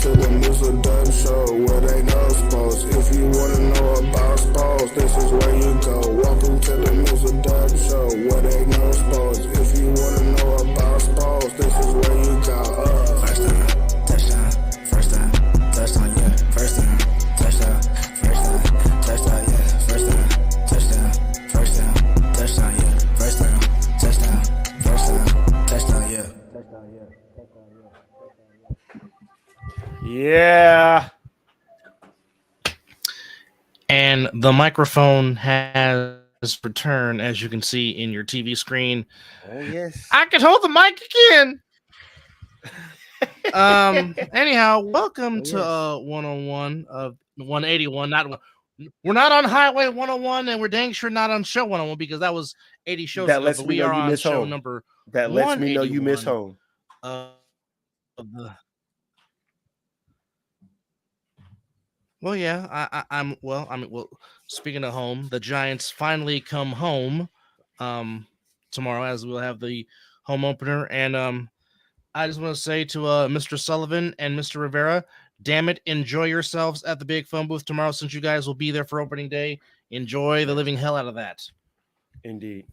to the Mizzle and Dub Show, where they know sports. If you wanna know about sports, this is where you go. Welcome to the Mizzle and Dub Show, where they know sports. If you wanna know about sports, this is where you go. First time, touchdown. First time, touchdown, yeah. First time, touchdown. First time, touchdown, yeah. First time, touchdown. First time, touchdown, yeah. First time, touchdown. First time, touchdown, yeah. Yeah. And the microphone has returned, as you can see in your TV screen. Oh, yes. I can hold the mic again. Anyhow, welcome to 101 of 181. We're not on Highway 101, and we're dang sure not on Show 101 because that was 80 shows That ago. lets But me we know are you on miss show home. number. That lets me know you miss 181 home. Well, yeah, I'm speaking of home, the Giants finally come home tomorrow, as we'll have the home opener. And I just want to say to Mr. Sullivan and Mr. Rivera, damn it, enjoy yourselves at the big phone booth tomorrow, since you guys will be there for opening day. Enjoy the living hell out of that. Indeed.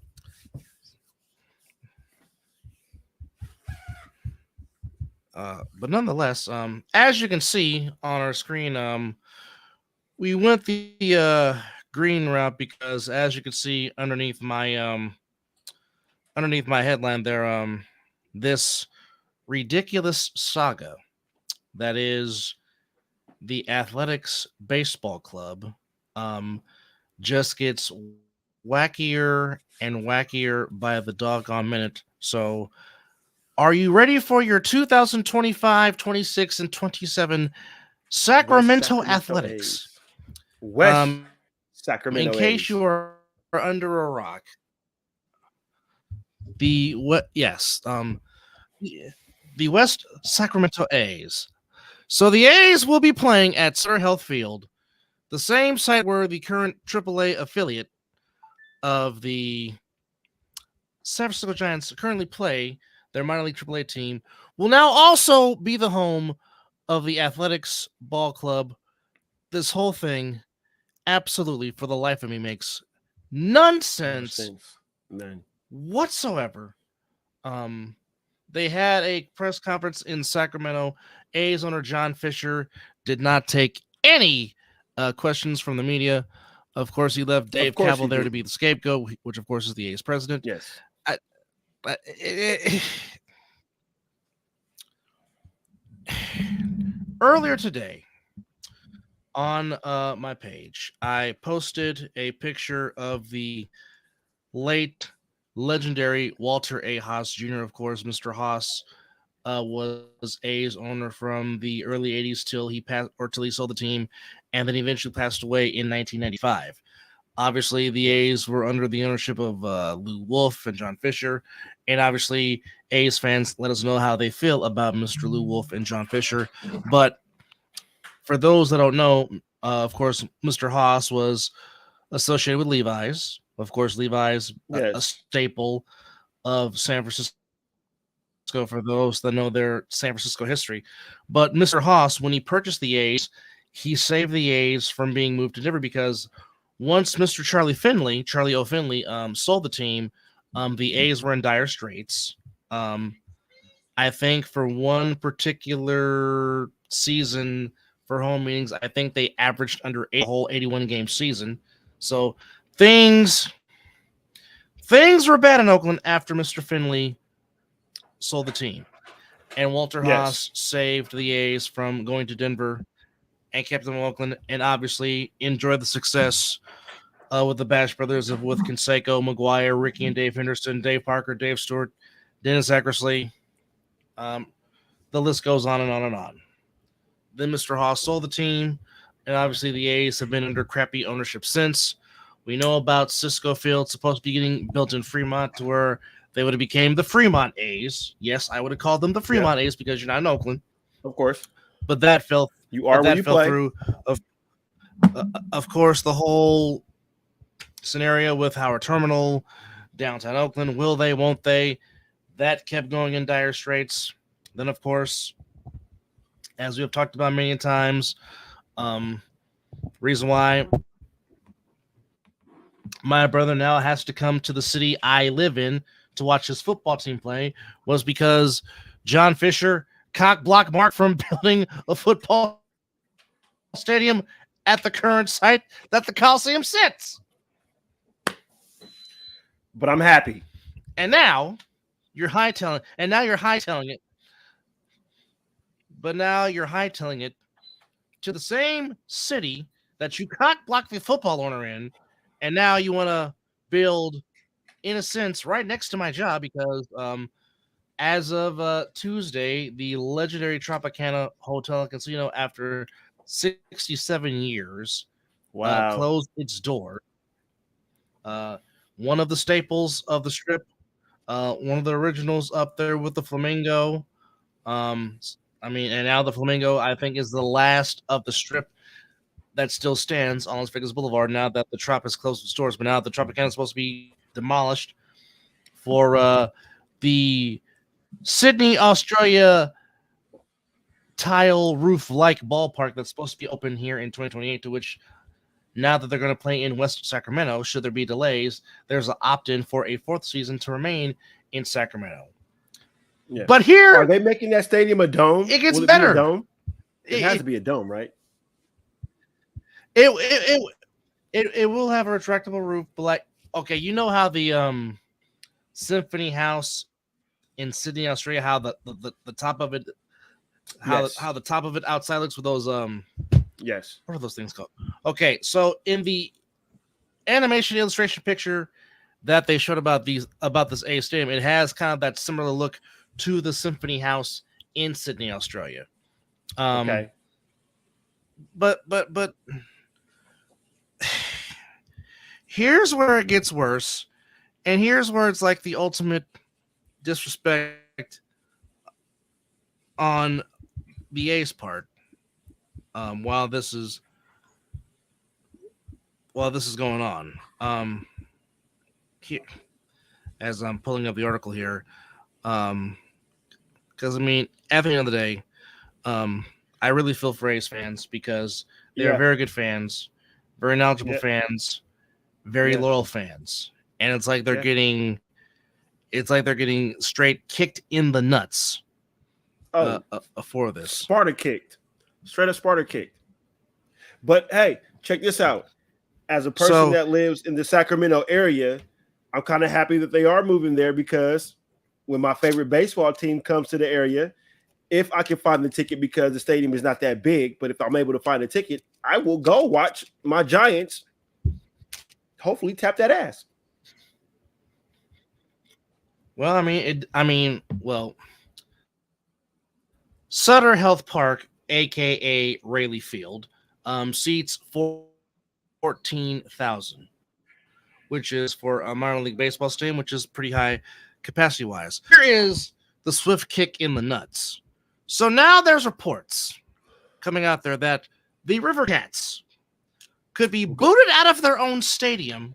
But nonetheless, as you can see on our screen, we went the green route because, as you can see underneath my headline there, this ridiculous saga that is the Athletics Baseball Club just gets wackier and wackier by the doggone minute. So are you ready for your 2025, 26, and 27 Sacramento Athletics? West Sacramento. In case you are under a rock, the West Sacramento A's. So the A's will be playing at Sir Health Field, the same site where the current AAA affiliate of the San Francisco Giants currently play. Their minor league AAA team will now also be the home of the Athletics Ball Club. This whole thing, absolutely, for the life of me, makes none sense whatsoever. They had a press conference in Sacramento. A's owner John Fisher did not take any questions from the media. Of course, he left Dave Kaval there to be the scapegoat, which of course is the A's president. Yes. Earlier today on my page, I posted a picture of the late legendary Walter A. Haas Jr. Of course, Mr. Haas was A's owner from the early 80s till he sold the team, and then he eventually passed away in 1995. Obviously, the A's were under the ownership of Lou Wolf and John Fisher, and obviously, A's fans let us know how they feel about Mr. Lou Wolf and John Fisher. But for those that don't know, of course, Mr. Haas was associated with Levi's. Of course, Levi's, a staple of San Francisco for those that know their San Francisco history. But Mr. Haas, when he purchased the A's, he saved the A's from being moved to Denver because once Mr. Charlie O. Finley, sold the team, the A's were in dire straits. I think for one particular season for home meetings, I think they averaged under a whole 81-game season. So things were bad in Oakland after Mr. Finley sold the team. And Walter Haas saved the A's from going to Denver and kept them in Oakland, and obviously enjoyed the success with the Bash brothers with Canseco, McGuire, Ricky and Dave Henderson, Dave Parker, Dave Stewart, Dennis Eckersley. The list goes on and on and on. Then Mr. Haas sold the team, and obviously the A's have been under crappy ownership since. We know about Cisco Field supposed to be getting built in Fremont to where they would have became the Fremont A's. Yes, I would have called them the Fremont A's because you're not in Oakland. Of course. But that fell through. Of course, the whole scenario with Howard Terminal, downtown Oakland, will they, won't they? That kept going in dire straits. Then, of course, as we have talked about many times. Reason why my brother now has to come to the city I live in to watch his football team play was because John Fisher cock blocked Mark from building a football stadium at the current site that the Coliseum sits. But I'm happy. And now you're hightailing it. But now you're hightailing it to the same city that you cock blocked the football owner in, and now you want to build, in a sense, right next to my job because as of Tuesday, the legendary Tropicana Hotel and Casino, after 67 years, closed its door. One of the staples of the Strip, one of the originals up there with the Flamingo. And now the Flamingo, I think, is the last of the Strip that still stands on Las Vegas Boulevard now that the Trop has closed its doors. But now the Tropicana is supposed to be demolished for the Sydney, Australia tile roof-like ballpark that's supposed to be open here in 2028, to which now that they're going to play in West Sacramento, should there be delays, there's an opt-in for a fourth season to remain in Sacramento. Yeah. But here, are they making that stadium a dome? It gets better. Be a dome? It has to be a dome, right? It will have a retractable roof, but like, okay, you know how the Symphony House in Sydney, Australia, how the top of it, how the top of it outside looks with those yes, what are those things called? Okay, so in the animation illustration picture that they showed about this A stadium, it has kind of that similar look to the Symphony House in Sydney, Australia. Okay, but here's where it gets worse, and here's where it's like the ultimate disrespect on the A's part. While this is going on, here, as I'm pulling up the article here, because I mean, at the end of the day, I really feel for A's fans because they're very good fans, very knowledgeable fans, very loyal fans, and it's like they're getting straight kicked in the nuts. For this, Sparta kicked, straight up Sparta kicked. But hey, check this out. As a person that lives in the Sacramento area, I'm kind of happy that they are moving there because when my favorite baseball team comes to the area, if I can find the ticket, because the stadium is not that big, but if I'm able to find a ticket, I will go watch my Giants hopefully tap that ass. Well, Sutter Health Park, aka Rayleigh Field, seats 14,000, which is for a minor league baseball stadium, which is pretty high capacity wise. Here is the swift kick in the nuts. So now there's reports coming out there that the River Cats could be booted out of their own stadium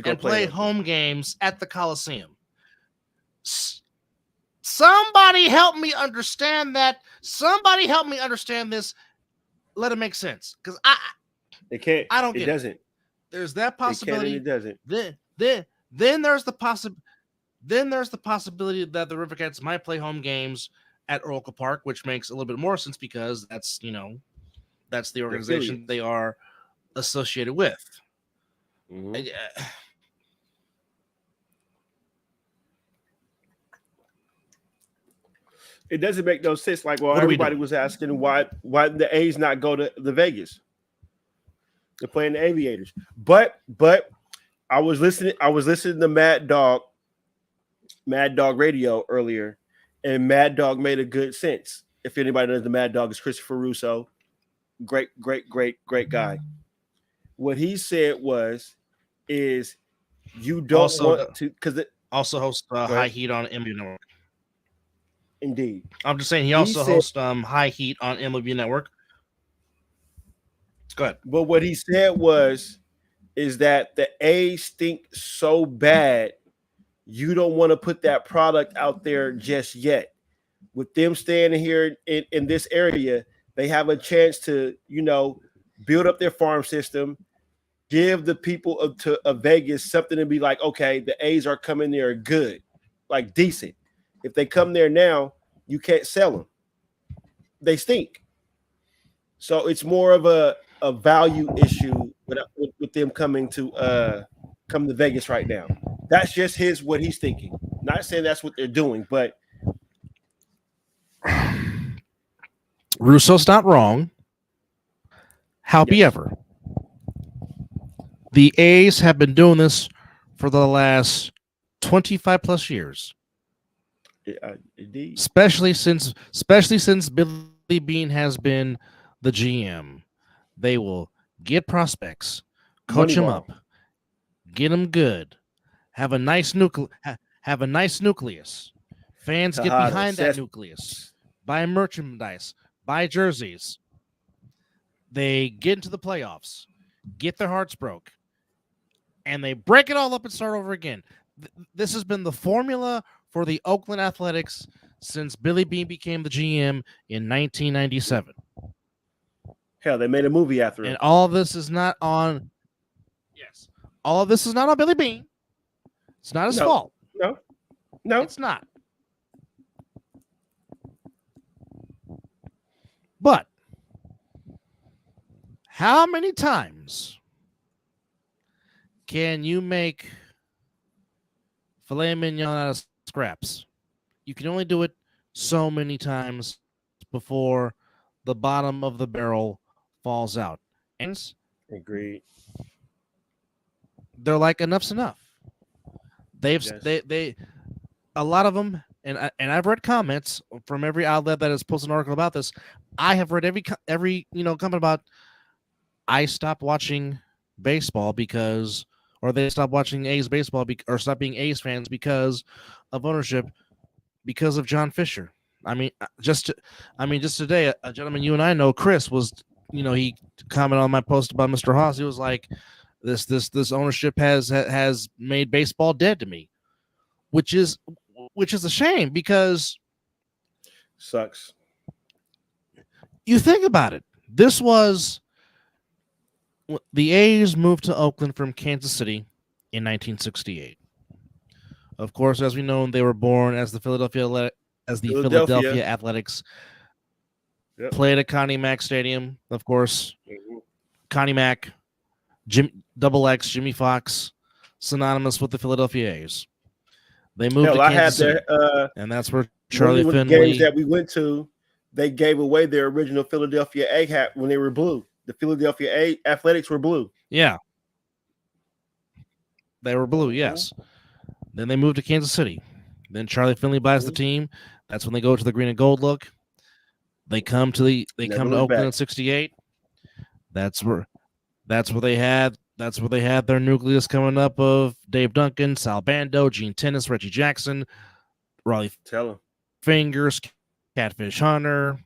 and play home games at the Coliseum. Somebody help me understand that. Somebody help me understand this. Let it make sense, because it can't. I don't get it. Doesn't. There's that possibility. It doesn't. Then there's the possibility that the River Cats might play home games at Oracle Park, which makes a little bit more sense because that's the organization they are associated with. Mm-hmm. It doesn't make no sense. Like, well, everybody was asking why the A's not go to the Vegas. They're playing the Aviators. But I was listening to Mad Dog Radio earlier, and Mad Dog made a good sense. If anybody knows the Mad Dog, is Christopher Russo. Great guy. What he said is you don't want to, because it also hosts High Heat on MLB Network. Indeed. I'm just saying he also hosts High Heat on MLB Network. Go ahead. But what he said is that the A's stink so bad, you don't want to put that product out there just yet. with them staying here in this area, they have a chance to, build up their farm system, give the people of Vegas something to be like, okay, the A's are coming there good, like decent. If they come there now, you can't sell them. They stink. So it's more of a value issue with them coming to Vegas right now. That's just what he's thinking. Not saying that's what they're doing, but Russo's not wrong. However, the A's have been doing this for the last 25 plus years. Indeed. Especially since Billy Bean has been the GM. They will get prospects, coach them up, get them good, have a nice nucleus. Fans get behind that nucleus. Buy merchandise, buy jerseys. They get into the playoffs, get their hearts broke, and they break it all up and start over again. This has been the formula for the Oakland Athletics since Billy Bean became the GM in 1997. Hell, they made a movie after him. And all of this is not on. Yes, all of this is not on Billy Bean. It's not his fault. No, it's not. But how many times can you make filet mignon out of scraps? You can only do it so many times before the bottom of the barrel falls out. And agreed. They're like, enough's enough. They a lot of them, and I've read comments from every outlet that has posted an article about this. I have read every comment about I stopped watching baseball or they stopped watching A's baseball or stopped being A's fans because of ownership, because of John Fisher. Just today, a gentleman you and I know, Chris, was, he commented on my post about Mr. Haas. He was like, this ownership has made baseball dead to me, which is a shame because sucks. You think about it. This was the A's moved to Oakland from Kansas City in 1968. Of course, as we know, they were born as the Philadelphia Athletics. Yep. Played at Connie Mack Stadium, of course. Mm-hmm. Connie Mack, Double X, Jimmy Fox, synonymous with the Philadelphia A's. They moved to Kansas City, and that's where Charlie Finley. Games that we went to, they gave away their original Philadelphia A hat when they were blue. The Philadelphia A Athletics were blue. Yeah, they were blue. Yes. Then they moved to Kansas City. Then Charlie Finley buys the team. That's when they go to the green and gold look. They come to Oakland in '68. That's where they had their nucleus coming up of Dave Duncan, Sal Bando, Gene Tennis, Reggie Jackson, Raleigh Fingers, Catfish Hunter,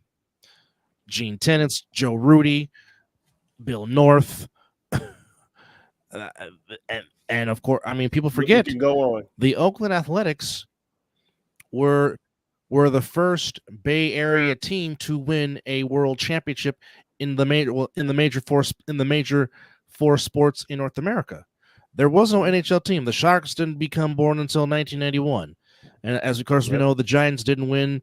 Gene Tennis, Joe Rudy, Bill North, and of course, people forget the Oakland Athletics were the first Bay Area team to win a world championship in the major four sports in North America. There was no NHL team. The Sharks didn't become born until 1991, and as of course we know, the Giants didn't win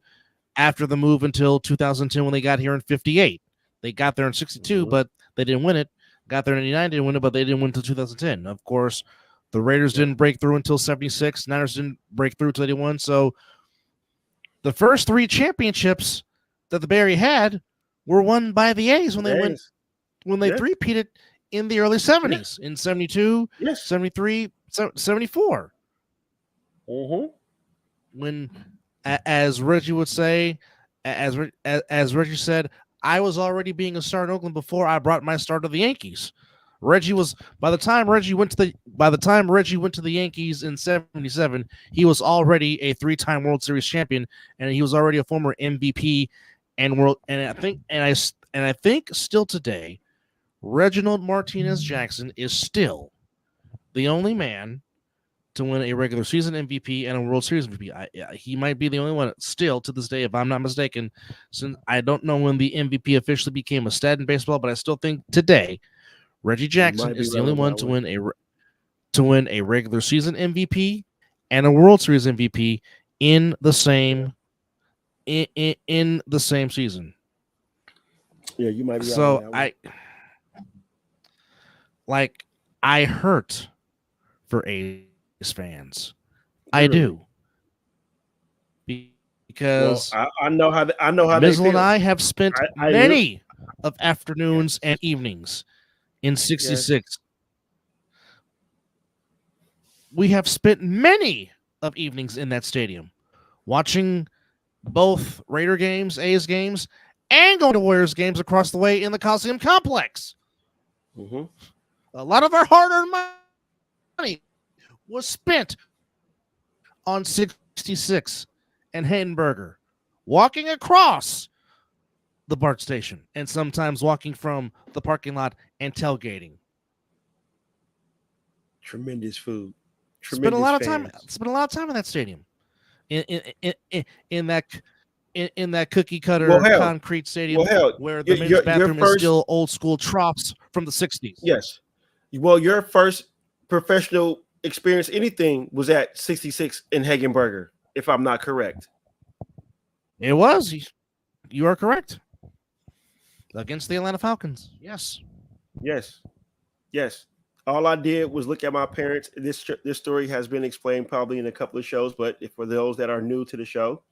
after the move until 2010 when they got here in '58. They got there in '62, but they didn't win it. Got there in '89, didn't win it, but they didn't win until 2010. Of course, the Raiders didn't break through until '76. Niners didn't break through until '81. So the first three championships that the Bay Area had were won by the A's when they three-peated in the early 70s, in 72, 73, 74. Mm-hmm. When, as Reggie would say, as Reggie said, I was already being a star in Oakland before I brought my star to the Yankees. By the time Reggie went to the Yankees in '77, he was already a 3-time World Series champion, and he was already a former MVP and I think still today, Reginald Martinez Jackson is still the only man to win a regular season MVP and a World Series MVP. He might be the only one still to this day, if I'm not mistaken. Since I don't know when the MVP officially became a stat in baseball, but I still think today Reggie Jackson is the only one to win a regular season MVP and a World Series MVP in the same in the same season. Yeah, you might be right. So I hurt for A's fans. I do. Because I know how Mizzle they feel. and I have spent many of afternoons and evenings in 66. Yes. We have spent many of evenings in that stadium watching both Raider games, A's games, and going to Warriors games across the way in the Coliseum complex. Mm-hmm. A lot of our hard-earned money was spent on 66 and Haydenberger, walking across the BART station, and sometimes walking from the parking lot and tailgating. Tremendous food. Spent a lot of time in that stadium. In that cookie cutter concrete stadium where the men's bathroom is still old school troughs from the 60s. Yes. Well, your first professional experience anything was at 66 in Hagenberger, if I'm not correct. It was. You are correct. Against the Atlanta Falcons. Yes. All I did was look at my parents. This story has been explained probably in a couple of shows, but for those that are new to the show,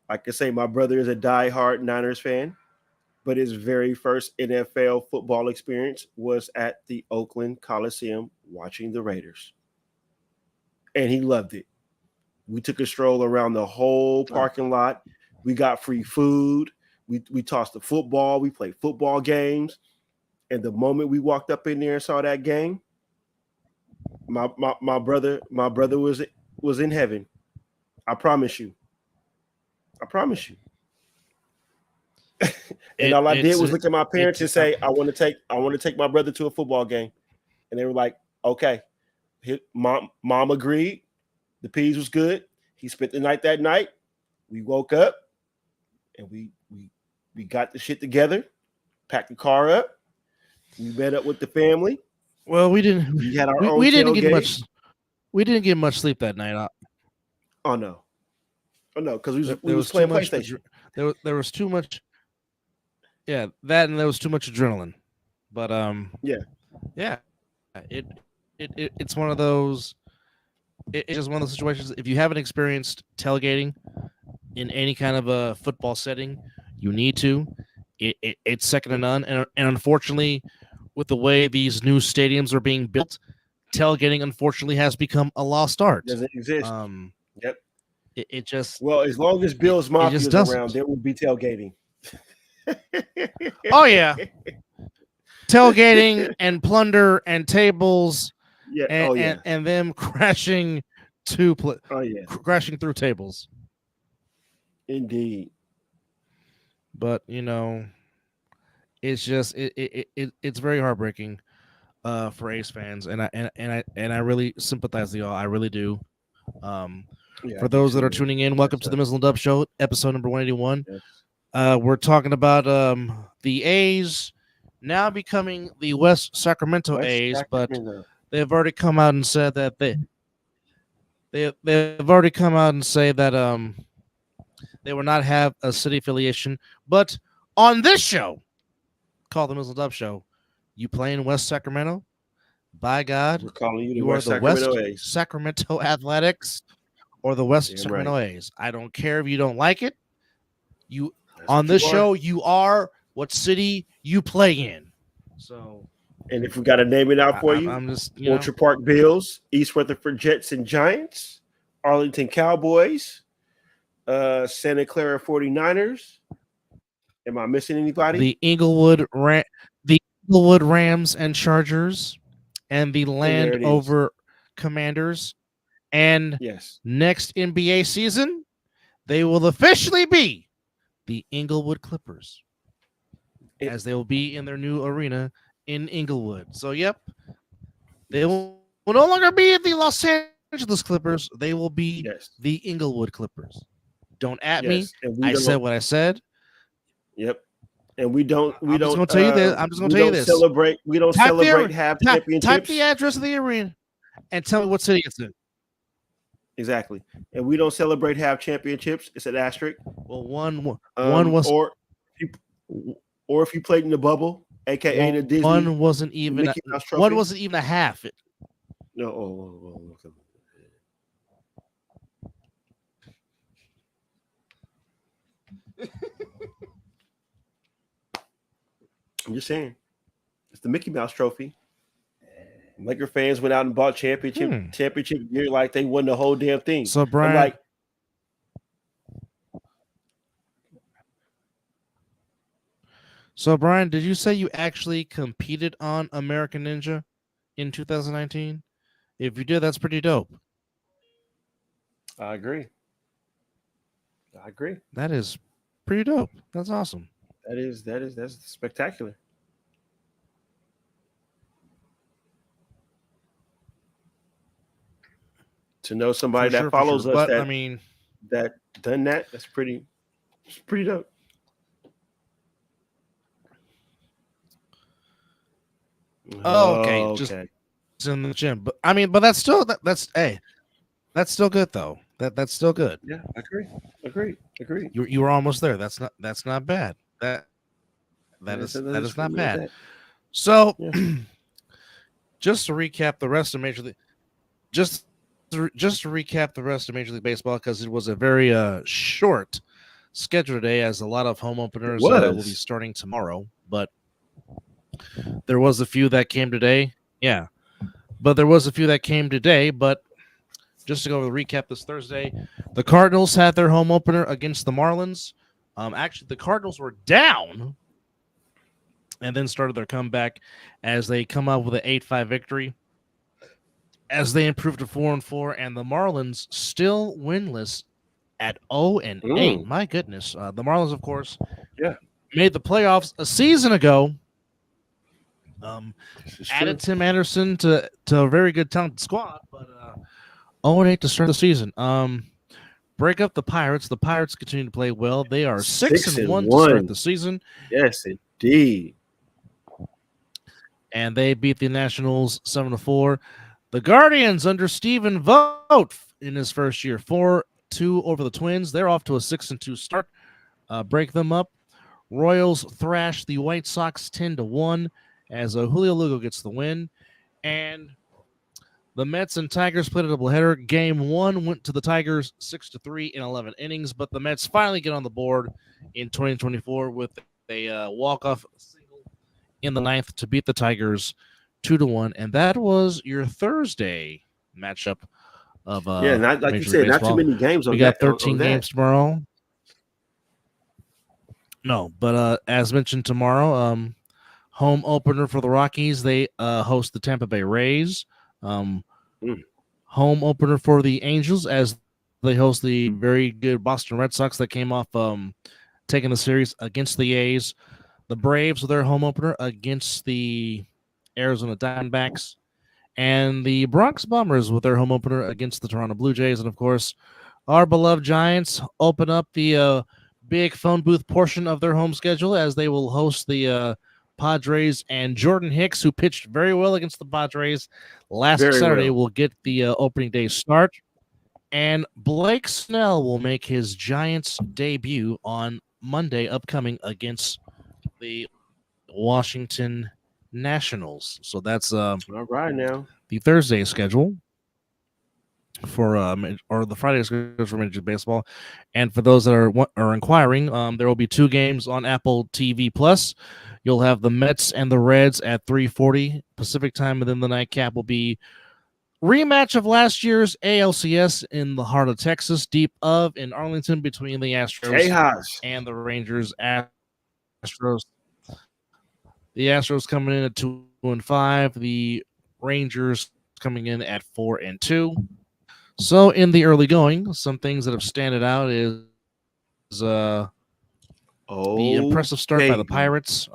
I can say my brother is a diehard Niners fan, but his very first NFL football experience was at the Oakland Coliseum watching the Raiders. And he loved it. We took a stroll around the whole parking lot. We got free food. We tossed the football. We played football games. And the moment we walked up in there and saw that game, my brother was in heaven. I promise you. And all I did was look at my parents and say, I want to take my brother to a football game. And they were like, okay. Mom agreed. The peas was good. He spent the night that night. We woke up and we got the shit together, packed the car up. We met up with the family. Well, we didn't. We had our own. We didn't get much. We didn't get much sleep that night. Oh no, because we was playing PlayStation. There was too much. Yeah, that and there was too much adrenaline. But yeah. It's one of those. It's just one of those situations. If you haven't experienced tailgating in any kind of a football setting, you need to. It's second to none. And unfortunately, with the way these new stadiums are being built, tailgating unfortunately has become a lost art. Doesn't exist. Yep. It just as long as Bill's Mafia is around, there will be tailgating. Oh yeah, tailgating and plunder and tables. Yeah. And them crashing crashing through tables. Indeed. But it's just it's very heartbreaking for A's fans, and I really sympathize with y'all. I really do. For those that are tuning in, welcome to the Mizzle and Dub Show, episode number 181. Yes. We're talking about the A's now becoming the West Sacramento A's, but they've already come out and said that they've already come out and say that they will not have a city affiliation. But on this show, called the Mizzle and Dub Show, you play in West Sacramento? By God, we're calling you the West Sacramento Athletics or the West Sacramento A's. I don't care if you don't like it. On this show, you are what city you play in. So, and if we got to name it out for you, I'm just Orchard Park Bills, East Rutherford Jets and Giants, Arlington Cowboys, Santa Clara 49ers. Am I missing anybody? The Inglewood Rams and Chargers, and the Landover Commanders. And next NBA season, they will officially be the Inglewood Clippers, as they will be in their new arena in Inglewood. So, yep, they will will no longer be the Los Angeles Clippers. They will be Yes. the Inglewood Clippers. Don't at me. Yes. And I said what I said. Yep. And we don't. I'm just going to tell you this. I'm just going to tell you this. We don't celebrate half championships. Type the address of the arena and tell me what city it's in. Exactly. And we don't celebrate half championships. It's an asterisk. Well, one was, or if you played in the bubble, aka the Disney. One wasn't even a half. No. I'm just saying, it's the Mickey Mouse Trophy. Laker fans went out and bought championship gear like they won the whole damn thing. So Brian, did you say you actually competed on American Ninja in 2019? If you did, that's pretty dope. I agree. That is pretty dope. That's awesome. That's spectacular. To know somebody that follows us, but, that done that, that's pretty dope. Oh, okay. Just in the gym, but that's still that's still good though. That's still good. Yeah, agree. You were almost there. That's not bad. That is not bad. So, just to recap the rest of Major League, just to recap the rest of Major League Baseball, because it was a very short schedule today, as a lot of home openers will be starting tomorrow. But there was a few that came today. Yeah, but there was a few that came today. But just to go over the recap, this Thursday, the Cardinals had their home opener against the Marlins. Actually, the Cardinals were down and then started their comeback as they come out with an 8-5 victory, as they improved to 4-4, and the Marlins still winless at 0-8. My goodness. The Marlins, of course, made the playoffs a season ago. Added Tim Anderson to a very good talented squad, but 0-8 to start the season. Break up the Pirates. The Pirates continue to play well. They are 6-1 to start the season. Yes, indeed. And they beat the Nationals 7-4. The Guardians under Stephen Vogt in his first year, 4-2 over the Twins. They're off to a 6-2 start. Break them up. Royals thrash the White Sox 10-1 as Julio Lugo gets the win. And the Mets and Tigers played a doubleheader. Game 1 went to the Tigers 6-3 in 11 innings, but the Mets finally get on the board in 2024 with a walk-off single in the 9th to beat the Tigers 2-1, and that was your Thursday matchup of not like you said, not too many games. We got 13 games tomorrow. No, but as mentioned, tomorrow, home opener for the Rockies. They host the Tampa Bay Rays. Home opener for the Angels as they host the very good Boston Red Sox that came off taking the series against the A's. The Braves with their home opener against the Arizona Diamondbacks, and the Bronx Bombers with their home opener against the Toronto Blue Jays. And, of course, our beloved Giants open up the big phone booth portion of their home schedule as they will host the Padres, and Jordan Hicks, who pitched very well against the Padres last Saturday, will get the opening day start. And Blake Snell will make his Giants debut on Monday upcoming against the Washington Nationals. So that's all right now the Thursday schedule for or the Friday schedule for Major League Baseball. And for those that are inquiring, there will be 2 games on Apple TV Plus. You'll have the Mets and the Reds at 3:40 Pacific time, and then the nightcap will be rematch of last year's ALCS in the heart of Texas, deep in Arlington, between the Astros and the Rangers. The Astros coming in at 2-5. The Rangers coming in at 4-2. So in the early going, some things that have standed out is the impressive start by the Pirates.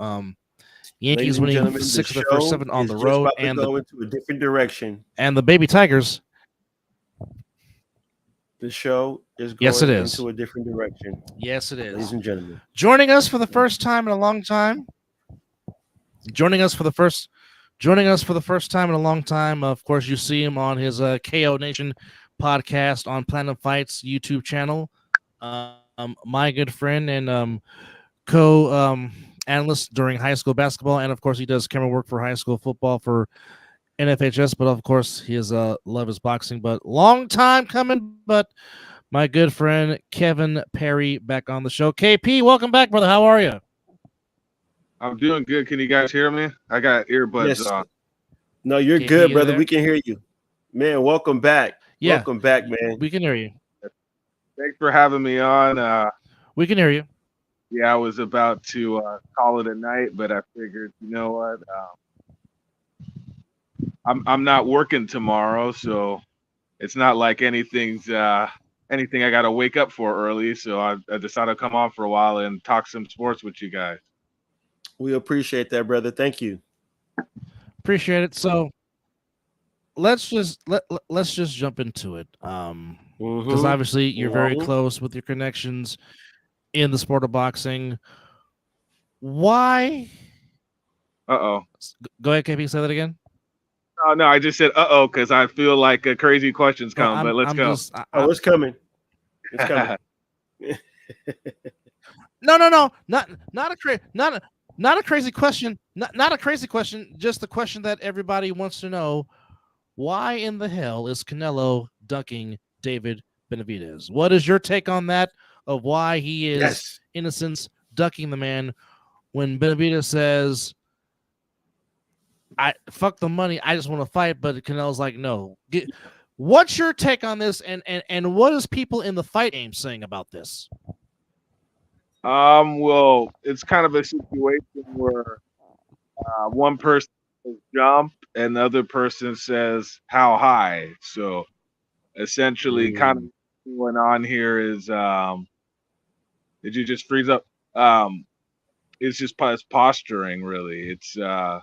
Yankees winning 6 of their first 7 on the road, and go into a different direction. And the baby Tigers. The show is going into a different direction. Yes, it is. Ladies and gentlemen. Joining us for the first time in a long time. Of course, you see him on his KO Nation podcast on Planet Fights YouTube channel. My good friend and co-analyst during high school basketball, and of course, he does camera work for high school football for NFHS. But of course, his love is boxing. But long time coming. But my good friend Kevin Perry back on the show. KP, welcome back, brother. How are you? I'm doing good. Can you guys hear me? I got earbuds on. No, you're KP, good, brother. there? We can hear you. Man, welcome back. Yeah. Welcome back, man. We can hear you. Thanks for having me on. We can hear you. Yeah, I was about to call it a night, but I figured, you know what? I'm not working tomorrow, so it's not like anything I got to wake up for early. So I decided to come on for a while and talk some sports with you guys. We appreciate that, brother. Thank you. Appreciate it. So let's just jump into it. Because obviously you're very close with your connections in the sport of boxing. Why? Uh-oh. Go ahead, KP. Say that again. Oh, no, I just said uh-oh because I feel like a crazy question's coming, but let's go. It's coming. It's coming. No. Not a crazy question. Not a crazy question. Just the question that everybody wants to know. Why in the hell is Canelo ducking David Benavidez? What is your take on that? Of why he is, in a sense, ducking the man when Benavidez says, "I fuck the money. I just want to fight," but Canelo's like, "No." What's your take on this? And what is people in the fight game saying about this? Well, it's kind of a situation where one person says jump and the other person says how high. So essentially, kind of what's going on here is, did you just freeze up? It's just posturing, really. It's and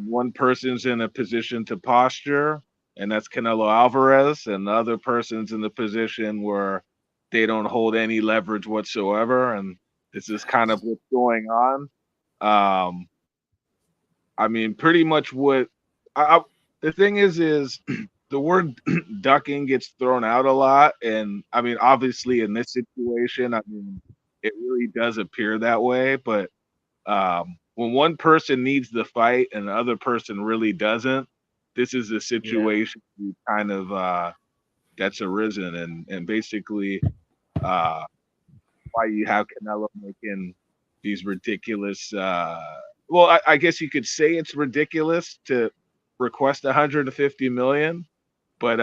one person's in a position to posture, and that's Canelo Alvarez, and the other person's in the position where they don't hold any leverage whatsoever, and this is kind of what's going on. I mean, pretty much what the thing is the word ducking gets thrown out a lot, and I mean, obviously in this situation, I mean, it really does appear that way, but when one person needs the fight and the other person really doesn't, this is a situation kind of that's arisen, and basically why you have Canelo making these ridiculous well, I guess you could say it's ridiculous to request 150 million, but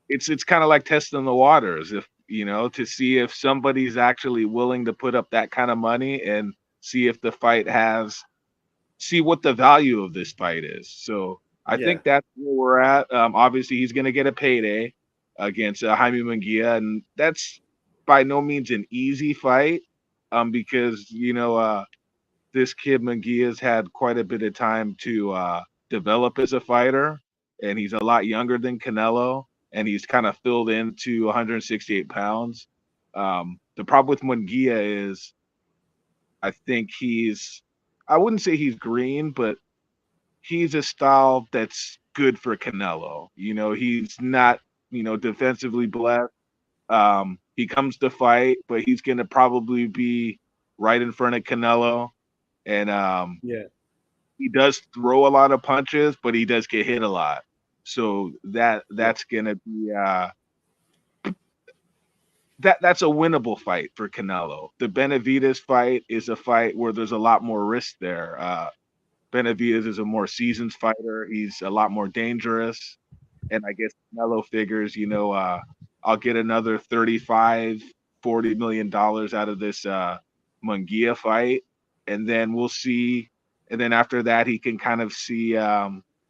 it's kind of like testing the waters, if you know, to see if somebody's actually willing to put up that kind of money and see if the fight see what the value of this fight is. So I think that's where we're at. Obviously he's going to get a payday against Jaime Munguia, and that's by no means an easy fight, because you know this kid Munguia's had quite a bit of time to develop as a fighter, and he's a lot younger than Canelo, and he's kind of filled into 168 pounds. The problem with Munguia is, I think I wouldn't say he's green, but he's a style that's good for Canelo. You know, he's not, you know, defensively blessed. He comes to fight, but he's going to probably be right in front of Canelo. And he does throw a lot of punches, but he does get hit a lot. So that's going to be that's a winnable fight for Canelo. The Benavidez fight is a fight where there's a lot more risk there. Benavidez is a more seasoned fighter. He's a lot more dangerous. And I guess Canelo figures, you know, I'll get another $35, $40 million out of this Munguia fight. And then we'll see. And then after that, he can kind of see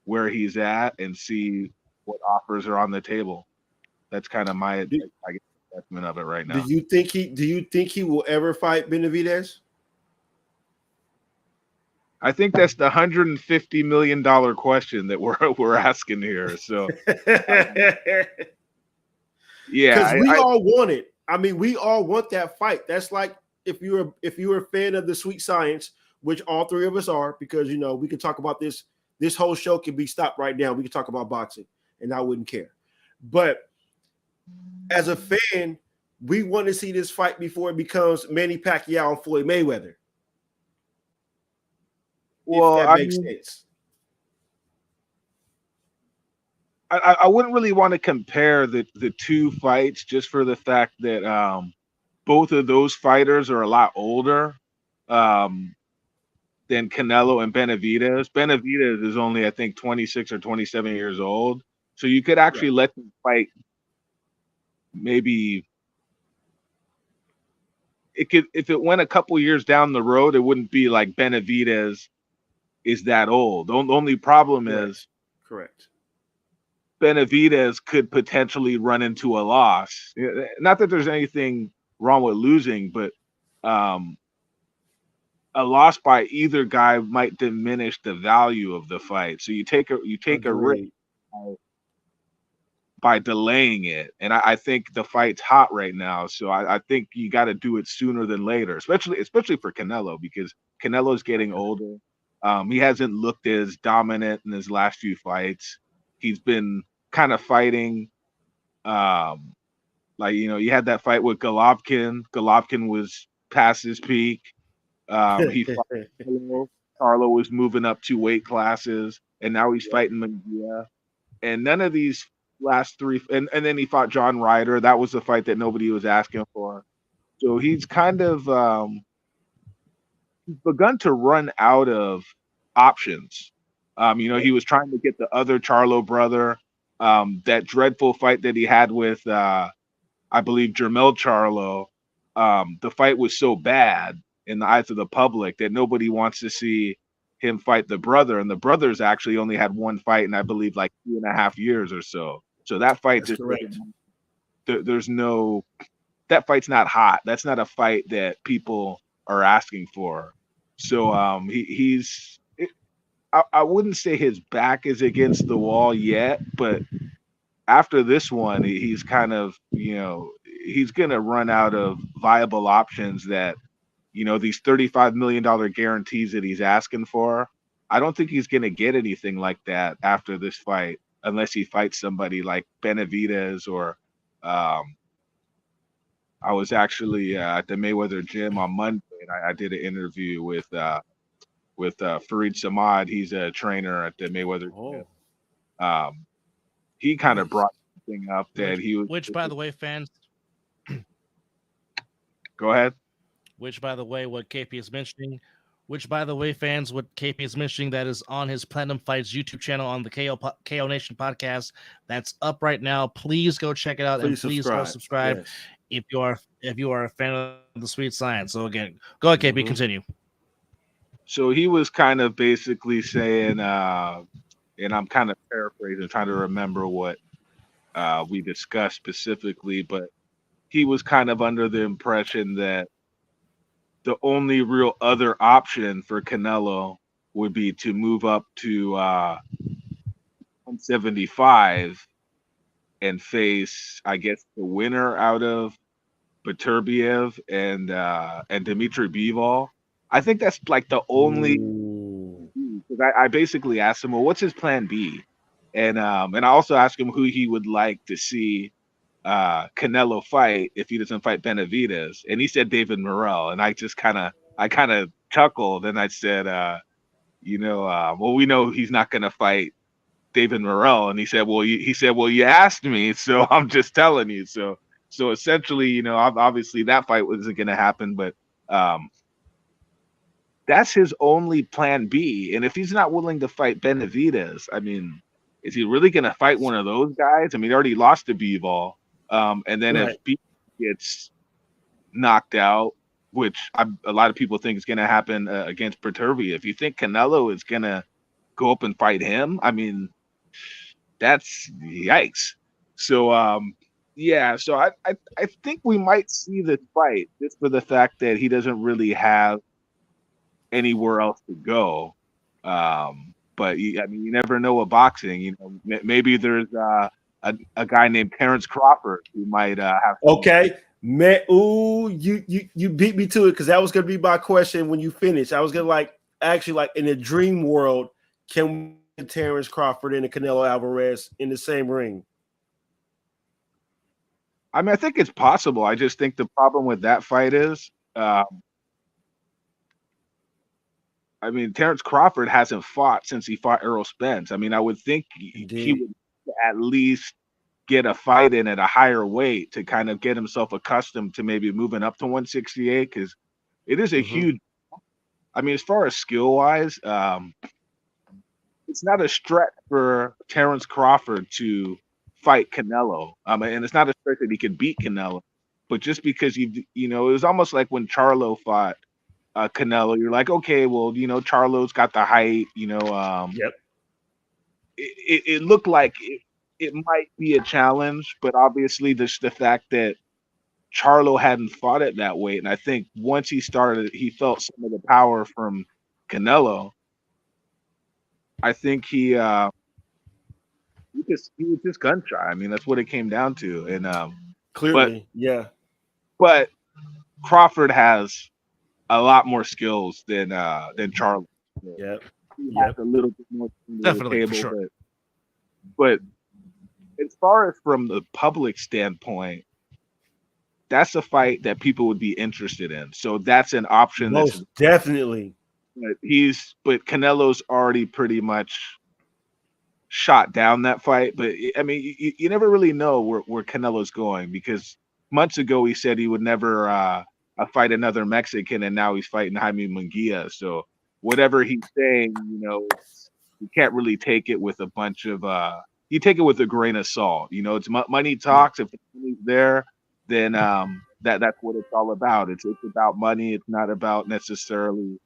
where he's at and see what offers are on the table. That's kind of my assessment of it right now. Do you think he will ever fight Benavidez? I think that's the $150 million question that we're asking here. So, yeah, because we all want it. I mean, we all want that fight. That's like if you're a fan of the Sweet Science, which all three of us are, because we can talk about this. This whole show can be stopped right now. We can talk about boxing, and I wouldn't care. But as a fan, we want to see this fight before it becomes Manny Pacquiao and Floyd Mayweather. Well, if that makes sense. I wouldn't really want to compare the two fights just for the fact that both of those fighters are a lot older than Canelo and Benavidez. Benavidez is only, I think, 26 or 27 years old. So you could actually let them fight. Maybe it could, if it went a couple years down the road, it wouldn't be like Benavidez is that old. The only problem is Benavidez could potentially run into a loss. Not that there's anything wrong with losing, but a loss by either guy might diminish the value of the fight. So you take a risk by delaying it. And I think the fight's hot right now. So I think you got to do it sooner than later, especially for Canelo, because Canelo's getting older. He hasn't looked as dominant in his last few fights. He's been kind of fighting. You had that fight with Golovkin. Golovkin was past his peak. He fought Charlo. Charlo was moving up 2 weight classes, and now he's fighting Munguia. And none of these last three, and then he fought John Ryder. That was the fight that nobody was asking for. So he's kind of begun to run out of options. He was trying to get the other Charlo brother. That dreadful fight that he had with, I believe, Jermell Charlo. The fight was so bad in the eyes of the public that nobody wants to see him fight the brother. And the brothers actually only had one fight in, I believe, like 2.5 years or so. So that fight just that fight's not hot. That's not a fight that people are asking for. So I wouldn't say his back is against the wall yet, but after this one, he's kind of, he's going to run out of viable options that, these $35 million guarantees that he's asking for. I don't think he's going to get anything like that after this fight, unless he fights somebody like Benavidez or I was actually at the Mayweather gym on Monday, and I did an interview with Fareed Samad. He's a trainer at the Mayweather gym. He kind of brought something up that which by the way, fans. Go ahead. Which by the way, what KP is mentioning. Which by the way, fans, what KP is mentioning, that is on his Platinum Fights YouTube channel on the KO Nation podcast. That's up right now. Please go check it out, and please go subscribe if you are a fan of the Sweet Science. So again, go ahead, KP, continue. So he was kind of basically saying, and I'm kind of paraphrasing, trying to remember what we discussed specifically, but he was kind of under the impression that the only real other option for Canelo would be to move up to 175 and face, I guess, the winner out of Beterbiev and Dmitry Bivol. I think that's like the only. Because I basically asked him, well, what's his plan B? And I also asked him who he would like to see Canelo fight if he doesn't fight Benavidez, and he said David Morrell, and I kind of chuckled, and I said, well, we know he's not going to fight David Morrell, and he said, well, you asked me, so I'm just telling you. So essentially, obviously that fight wasn't going to happen, but that's his only plan B. And if he's not willing to fight Benavidez, I mean, is he really going to fight one of those guys? I mean, he already lost to Bivol. And then if Bivol gets knocked out, which a lot of people think is going to happen against Beterbiev, if you think Canelo is going to go up and fight him, I mean, that's yikes. So, so I think we might see this fight just for the fact that he doesn't really have anywhere else to go. But I mean, you never know with boxing. You know, maybe there's a guy named Terrence Crawford who might have. Okay, man. Ooh, you beat me to it because that was gonna be my question when you finish. I was gonna actually in a dream world, can we get Terrence Crawford and Canelo Alvarez in the same ring? I mean, I think it's possible. I just think the problem with that fight is, I mean, Terrence Crawford hasn't fought since he fought Errol Spence. I mean, I would think he would at least get a fight in at a higher weight to kind of get himself accustomed to maybe moving up to 168 because it is a huge. I mean, as far as skill wise, it's not a stretch for Terrence Crawford to fight Canelo. And it's not a stretch that he could beat Canelo, but just because it was almost like when Charlo fought Canelo, you're like, okay, well, Charlo's got the height, Yep. It looked like it might be a challenge, but obviously the fact that Charlo hadn't fought at that weight, and I think once he started, he felt some of the power from Canelo. I think he was just gun shy. I mean, that's what it came down to, and clearly, But Crawford has a lot more skills than Charlo. Yeah, he has a little bit more Definitely, table, for sure. but as far as from the public standpoint, that's a fight that people would be interested in. So that's an option. Most definitely. But Canelo's already pretty much shot down that fight. But I mean, you never really know where Canelo's going because months ago he said he would never fight another Mexican, and now he's fighting Jaime Munguia. So whatever he's saying, you can't really take it with a bunch of you take it with a grain of salt. It's money talks. If the money's there, then that's what it's all about. It's about money. It's not about necessarily.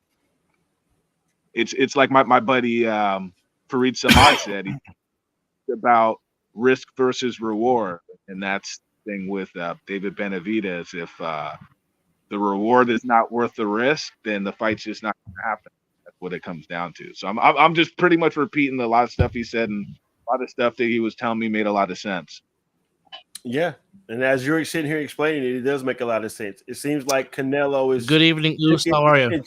It's like my buddy Farid Samad said. It's about risk versus reward, and that's the thing with David Benavidez. If the reward is not worth the risk, then the fight's just not going to happen. That's what it comes down to. So I'm just pretty much repeating a lot of stuff he said, and a lot of stuff that he was telling me made a lot of sense. Yeah, and as you're sitting here explaining it, it does make a lot of sense. It seems like Canelo is good evening, Oos. How are you? And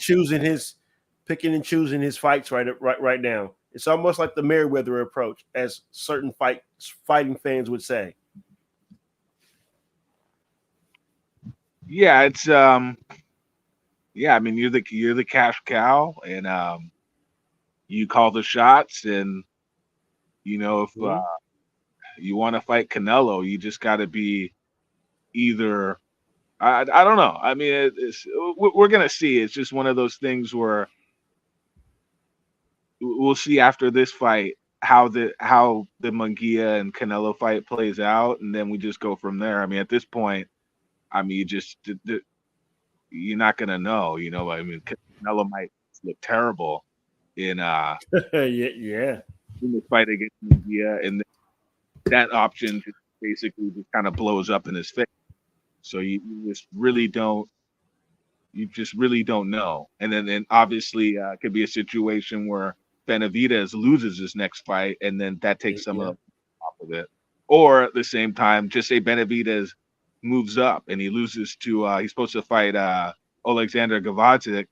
picking and choosing his fights right now. It's almost like the Mayweather approach, as certain fighting fans would say. Yeah, it's I mean, you're the cash cow, and you call the shots, and if you want to fight Canelo, you just got to be either. I don't know. I mean, we're gonna see. It's just one of those things where we'll see after this fight how the Munguia and Canelo fight plays out, and then we just go from there. I mean, at this point, I mean, you're not gonna know. I mean, Canelo might look terrible in yeah in the fight against Munguia, and that option basically just kind of blows up in his face. So you just really don't know. And then obviously it could be a situation where Benavidez loses his next fight, and then that takes some of off of it. Or at the same time, just say Benavidez moves up and he loses to he's supposed to fight Alexander Gavatic.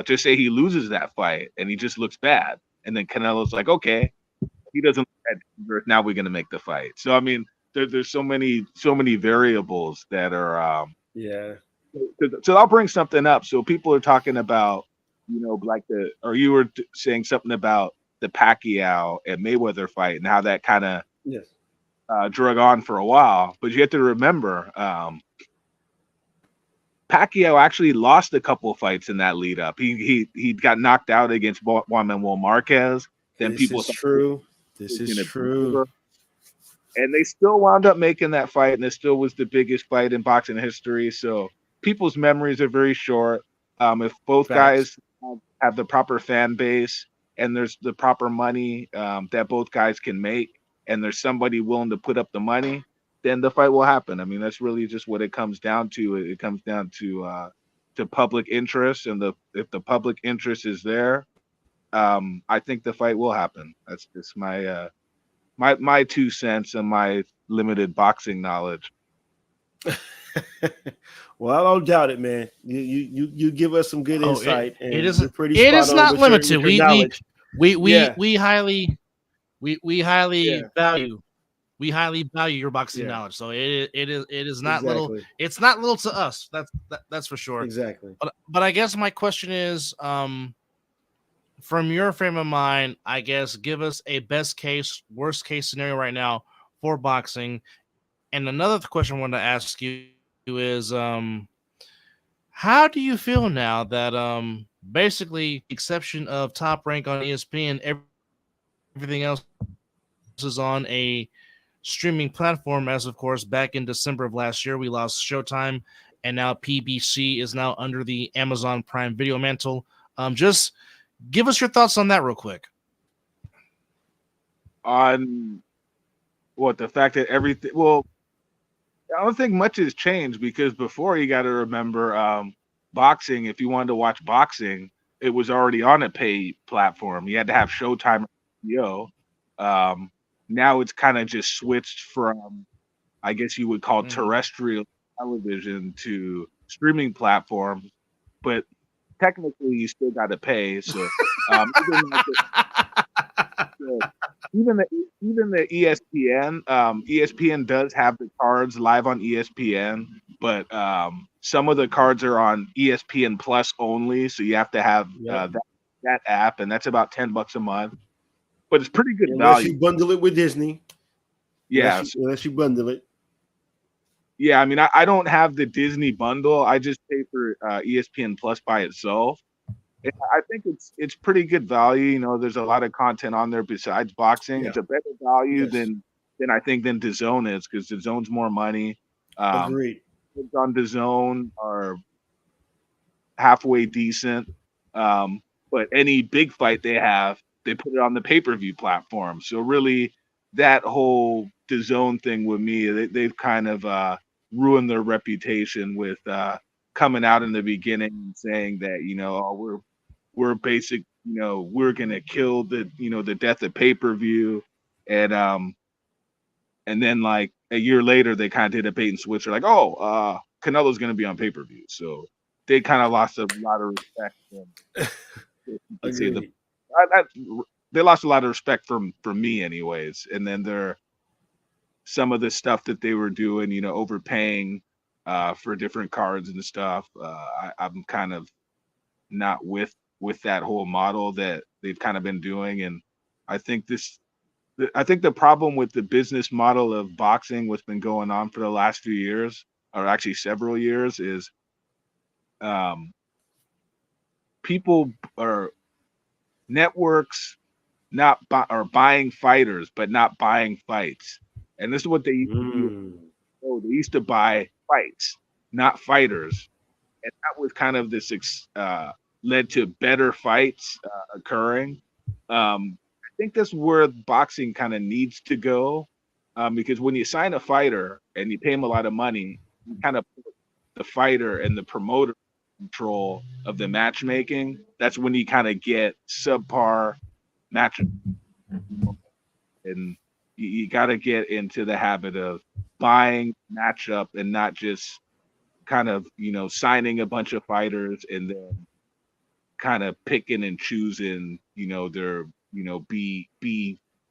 Just say he loses that fight and he just looks bad, and then Canelo's like, okay, he doesn't look that. Now we're gonna make the fight. So I mean, there's so many variables that are So I'll bring something up. So people are talking about, or you were saying something about the Pacquiao and Mayweather fight and how that kind of drug on for a while. But you have to remember, Pacquiao actually lost a couple fights in that lead up. He got knocked out against Juan Manuel Marquez. Then This is true. And they still wound up making that fight, and it still was the biggest fight in boxing history. So people's memories are very short. If both guys have the proper fan base and there's the proper money that both guys can make, and there's somebody willing to put up the money, then the fight will happen. I mean, that's really just what it comes down to. It comes down to public interest, and if the public interest is there, I think the fight will happen. That's just my 2 cents and my limited boxing knowledge. Well, I don't doubt it, man. You give us some good insight, it and is you're pretty it spot is on not with your limited. knowledge. Yeah, We highly yeah, value your boxing yeah. knowledge. So it is not little. Exactly, It's not little to us. That's for sure. exactly. But I guess my question is, from your frame of mind, I guess give us a best case, worst case scenario right now for boxing. And another question I wanted to ask you is, how do you feel now that basically, exception of Top Rank on ESPN, everything else is on a streaming platform? As of course, back in December of last year, we lost Showtime, and now PBC is now under the Amazon Prime Video mantle. Just give us your thoughts on that real quick. On what the fact that everything, well, I don't think much has changed because before, you got to remember, boxing. If you wanted to watch boxing, it was already on a pay platform. You had to have Showtime or HBO. Now it's kind of just switched from, I guess you would call terrestrial television to streaming platforms, but technically you still got to pay. So even like even the ESPN, ESPN does have the cards live on ESPN, but some of the cards are on ESPN Plus only, so you have to have that app, and that's about $10 a month. But it's pretty good Unless value. you bundle it with Disney. Yeah, Unless you bundle it. yeah. I mean, I don't have the Disney bundle. I just pay for ESPN Plus by itself. And I think it's pretty good value. You know, there's a lot of content on there besides boxing. Yeah. It's a better value Yes. than I think than DAZN is, because DAZN's more money. Agreed. Kids on DAZN are halfway decent. But any big fight they have, they put it on the pay-per-view platform. So really, that whole DAZN thing with me, they've kind of ruined their reputation with coming out in the beginning and saying that, you know, oh, we're basic, you know, we're gonna kill the, you know, the death of pay-per-view, and then like a year later they kind of did a bait and switch. They're like, oh, Canelo's gonna be on pay-per-view, so they kind of lost a lot of respect. Agreed. They lost a lot of respect from me, anyways. And then some of the stuff that they were doing, you know, overpaying for different cards and stuff. I'm kind of not with that whole model that they've kind of been doing, and I think the problem with the business model of boxing, what's been going on for the last few years, or actually several years, is people or networks are buying fighters but not buying fights. And this is what they used to do. Oh, they used to buy fights, not fighters, and that was kind of this led to better fights occurring. I think that's where boxing kind of needs to go, because when you sign a fighter and you pay him a lot of money, you kind of put the fighter and the promoter in control of the matchmaking. That's when you kind of get subpar matches, and you got to get into the habit of buying matchup and not just kind of, you know, signing a bunch of fighters and then kind of picking and choosing, you know, their, you know, B,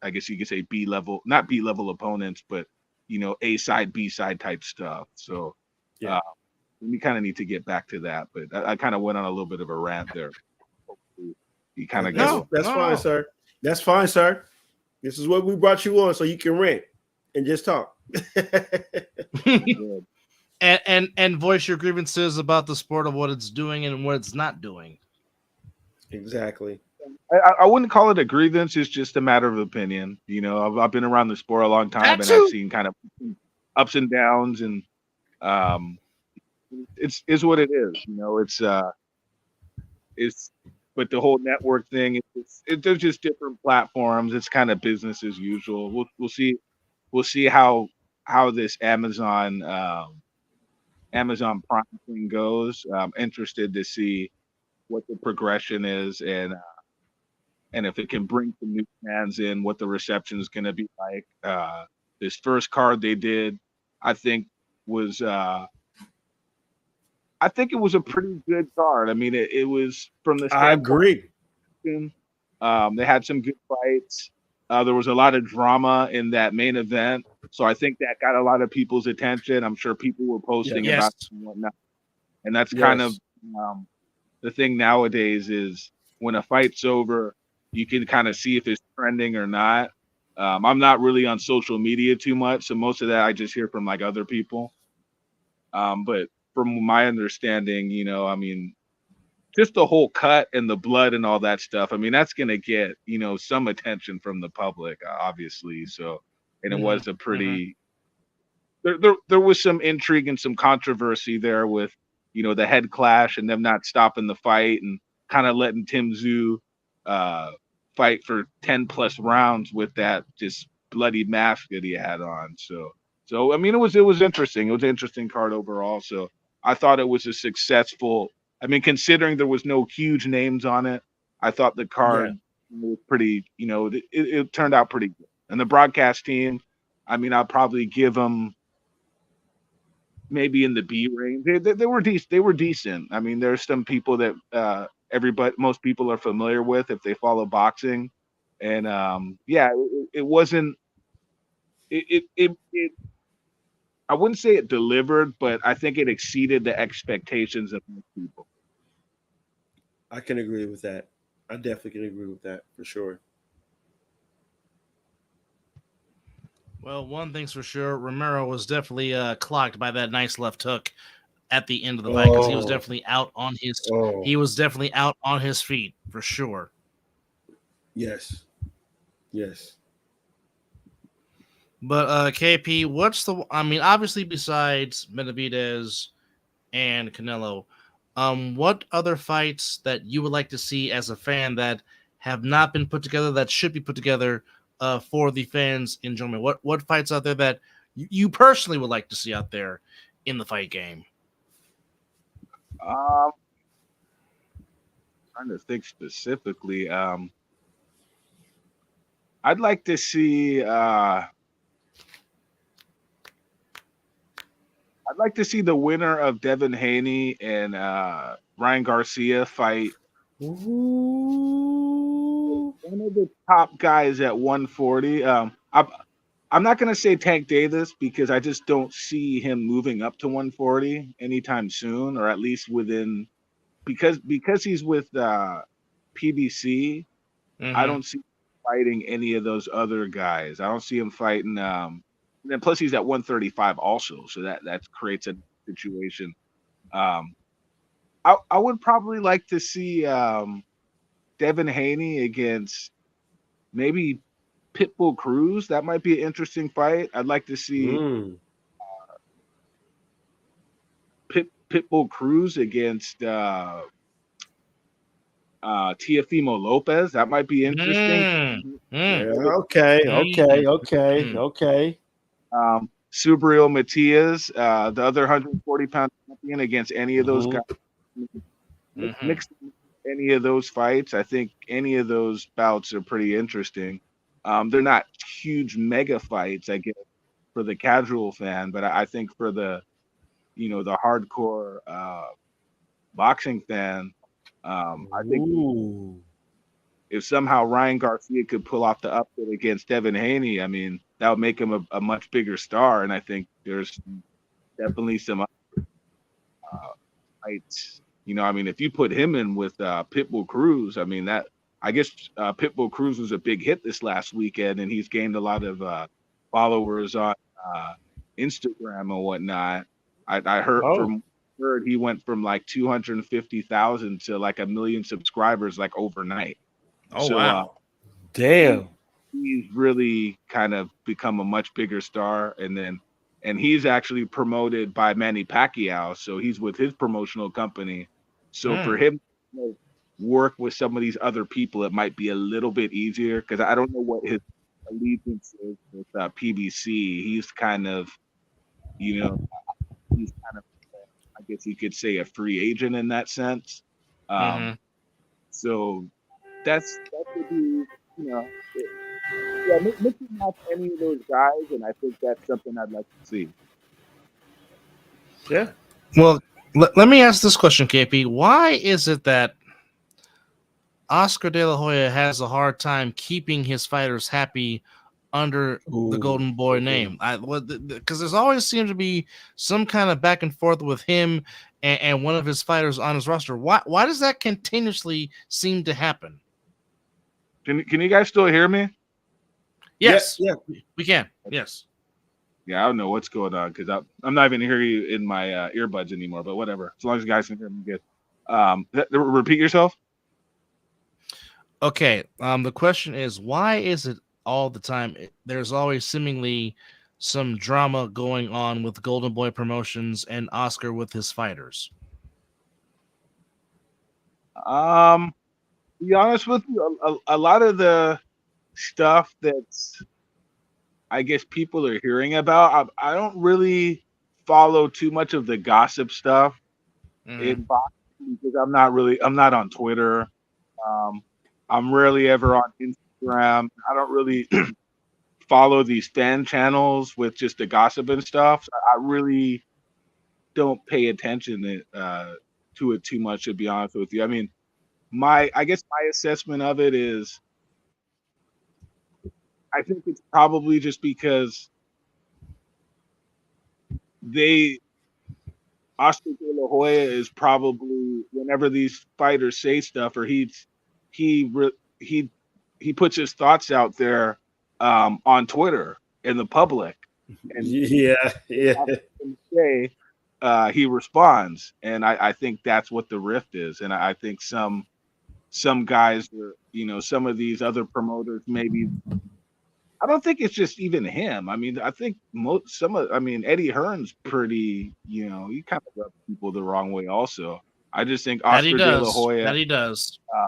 I guess you could say B level, not B level opponents, but, you know, A side, B side type stuff. So Yeah. we kind of need to get back to that. But I kind of went on a little bit of a rant there. You kind of go. That's fine, sir. That's fine, sir. This is what we brought you on, so you can rant and just talk. and voice your grievances about the sport of what it's doing and what it's not doing. Exactly. I wouldn't call it a grievance. It's just a matter of opinion. You know, I've been around the sport a long time, and I've seen kind of ups and downs, and it's what it is. You know, it's but the whole network thing, there's just different platforms. It's kind of business as usual. We'll see how this Amazon Prime thing goes. I'm interested to see what the progression is, and and if it can bring some new fans in, what the reception is going to be like. This first card they did, I think was I think it was a pretty good card. I mean, it was from the I standpoint. agree. They had some good fights. There was a lot of drama in that main event, so I think that got a lot of people's attention. I'm sure people were posting Yes. about it and whatnot, and that's kind of Yes. the thing nowadays is when a fight's over, you can kind of see if it's trending or not. I'm not really on social media too much, so most of that I just hear from like other people. But from my understanding, I mean, just the whole cut and the blood and all that stuff. I mean, that's gonna get some attention from the public, obviously. So, and it was a pretty. There was some intrigue and some controversy there with the head clash and them not stopping the fight and kind of letting Tim Tszyu fight for 10 plus rounds with that just bloody mask that he had on. So I mean, it was interesting. It was an interesting card overall. So I thought it was a successful. I mean, considering there was no huge names on it, I thought the card was pretty. It turned out pretty good. And the broadcast team, I mean, I'll probably give them maybe in the B range. They were decent. They were decent. I mean, there's some people that most people are familiar with if they follow boxing, and it wasn't. It I wouldn't say it delivered, but I think it exceeded the expectations of most people. I can agree with that. I definitely can agree with that for sure. Well, one thing's for sure, Romero was definitely clocked by that nice left hook at the end of the fight because he was definitely out on his. He was definitely out on his feet for sure. Yes. Yes. But KP, I mean, obviously besides Benavidez and Canelo, what other fights that you would like to see as a fan that have not been put together that should be put together for the fans' enjoyment? What fights out there that you personally would like to see out there in the fight game? Trying to think specifically. I'd like to see. I'd like to see the winner of Devin Haney and Ryan Garcia fight. Ooh. One of the top guys at 140. I'm not going to say Tank Davis because I just don't see him moving up to 140 anytime soon, or at least within because he's with PBC. I don't see him fighting any of those other guys. I don't see him fighting. And plus, he's at 135 also, so that creates a situation. I would probably like to see Devin Haney against maybe Pitbull Cruz. That might be an interesting fight. I'd like to see Pitbull Cruz against Teofimo Lopez. That might be interesting. Yeah, okay. Subriel Matias, the other 140-pound champion, against any of those guys. Mix any of those fights. I think any of those bouts are pretty interesting. They're not huge mega fights, I guess, for the casual fan, but I think for the hardcore boxing fan, I think if somehow Ryan Garcia could pull off the upset against Devin Haney, I mean, that would make him a much bigger star. And I think there's definitely some fights. I mean, if you put him in with Pitbull Cruz, I mean, I guess Pitbull Cruz was a big hit this last weekend, and he's gained a lot of followers on Instagram and whatnot. I heard he went from like 250,000 to like 1 million subscribers like overnight. Wow. Damn. He's really kind of become a much bigger star, and he's actually promoted by Manny Pacquiao, so he's with his promotional company. So for him to work with some of these other people, it might be a little bit easier because I don't know what his allegiance is with PBC. He's kind of, I guess you could say, a free agent in that sense. So that's could be, mixing up any of those guys, and I think that's something I'd like to see. Yeah. Well, let me ask this question, KP. Why is it that Oscar De La Hoya has a hard time keeping his fighters happy under the Golden Boy name? Because there's always seemed to be some kind of back and forth with him and one of his fighters on his roster. Why does that continuously seem to happen? Can you guys still hear me? Yes, Yeah. we can. Yes. Yeah, I don't know what's going on because I'm not even hearing you in my earbuds anymore. But whatever, as long as you guys can hear me good. Repeat yourself. Okay. The question is, why is it all the time there's always seemingly some drama going on with Golden Boy Promotions and Oscar with his fighters? To be honest with you, a lot of the stuff that's, I guess, people are hearing about, I don't really follow too much of the gossip stuff in boxing because I'm not on Twitter. I'm rarely ever on Instagram. I don't really follow these fan channels with just the gossip and stuff. I really don't pay attention to it too much, to be honest with you. I mean, I guess my assessment of it is, I think it's probably just because Oscar De La Hoya is probably, whenever these fighters say stuff, or he puts his thoughts out there on Twitter in the public, and Yeah. say, he responds, and I think that's what the rift is, and I think some guys are, some of these other promoters maybe. I don't think it's just even him. I mean, I think Eddie Hearn's pretty, he kind of rubs people the wrong way also. I just think Oscar De La Hoya. That he does. To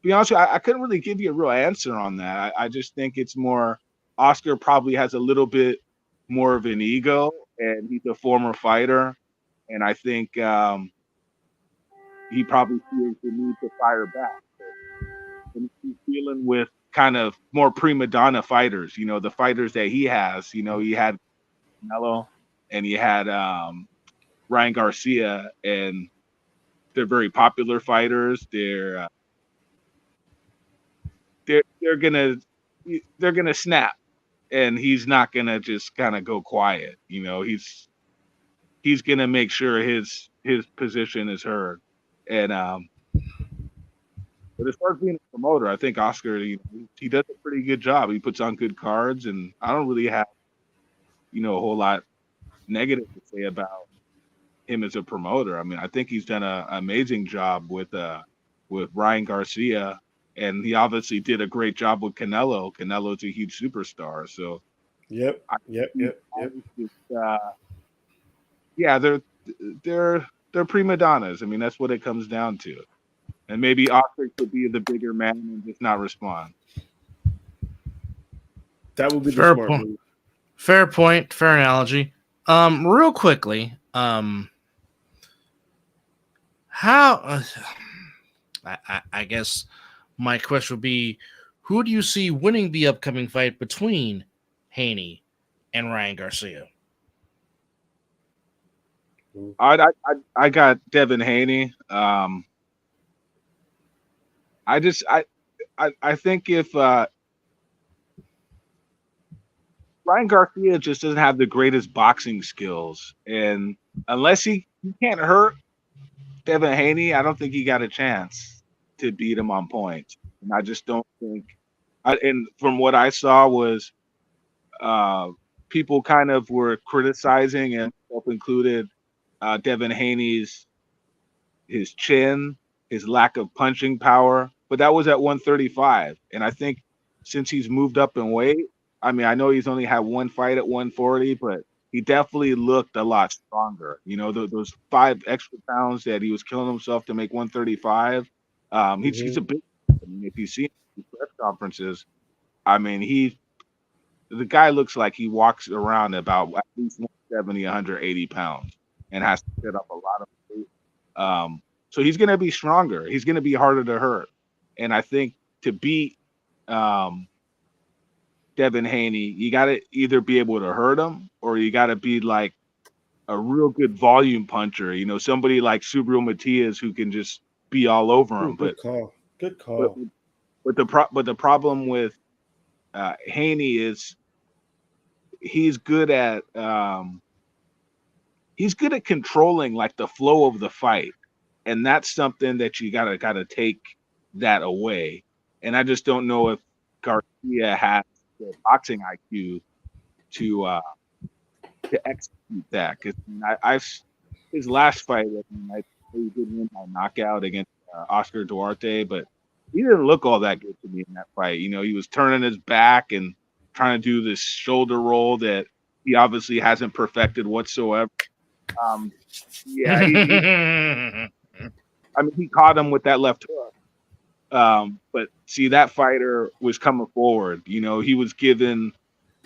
be honest with you, I couldn't really give you a real answer on that. I just think it's more, Oscar probably has a little bit more of an ego, and he's a former fighter, and I think he probably feels the need to fire back. And he's dealing with kind of more prima donna fighters, the fighters that he has. He had Canelo and he had Ryan Garcia, and they're very popular fighters. They're gonna snap, and he's not gonna just kind of go quiet. He's gonna make sure his position is heard. And but as far as being a promoter, I think Oscar, he does a pretty good job. He puts on good cards, and I don't really have, a whole lot negative to say about him as a promoter. I mean, I think he's done an amazing job with Ryan Garcia, and he obviously did a great job with Canelo. Canelo's a huge superstar, so. Yep. Yeah, they're prima donnas. I mean, that's what it comes down to. And maybe Oscar could be the bigger man and just not respond. That would be fair the smart point. move. Fair point. Fair analogy. Real quickly, how? I guess my question would be, who do you see winning the upcoming fight between Haney and Ryan Garcia? I got Devin Haney. I think if Ryan Garcia just doesn't have the greatest boxing skills, and unless he can't hurt Devin Haney, I don't think he got a chance to beat him on points. And I just don't think. And from what I saw was, people kind of were criticizing, and self included, Devin Haney's his chin, his lack of punching power. But that was at 135. And I think since he's moved up in weight, I mean, I know he's only had one fight at 140, but he definitely looked a lot stronger. Those 5 extra pounds that he was killing himself to make 135. He's a big. I mean, if you see him in press conferences, I mean, the guy looks like he walks around about at least 170, 180 pounds and has to set up a lot of weight. So he's going to be stronger. He's going to be harder to hurt. And I think to beat Devin Haney, you got to either be able to hurt him or you got to be like a real good volume puncher. You know, somebody like Subriel Matias who can just be all over him. Good call. Good But, call. but the problem with Haney is he's good at controlling like the flow of the fight, and that's something that you gotta take that away. And I just don't know if Garcia has the boxing IQ to execute that. Because his last fight, I he did win by knockout against Oscar Duarte, but he didn't look all that good to me in that fight. You know, he was turning his back and trying to do this shoulder roll that he obviously hasn't perfected whatsoever. Yeah, I mean, he caught him with that left hook. But see, that fighter was coming forward. You know, he was giving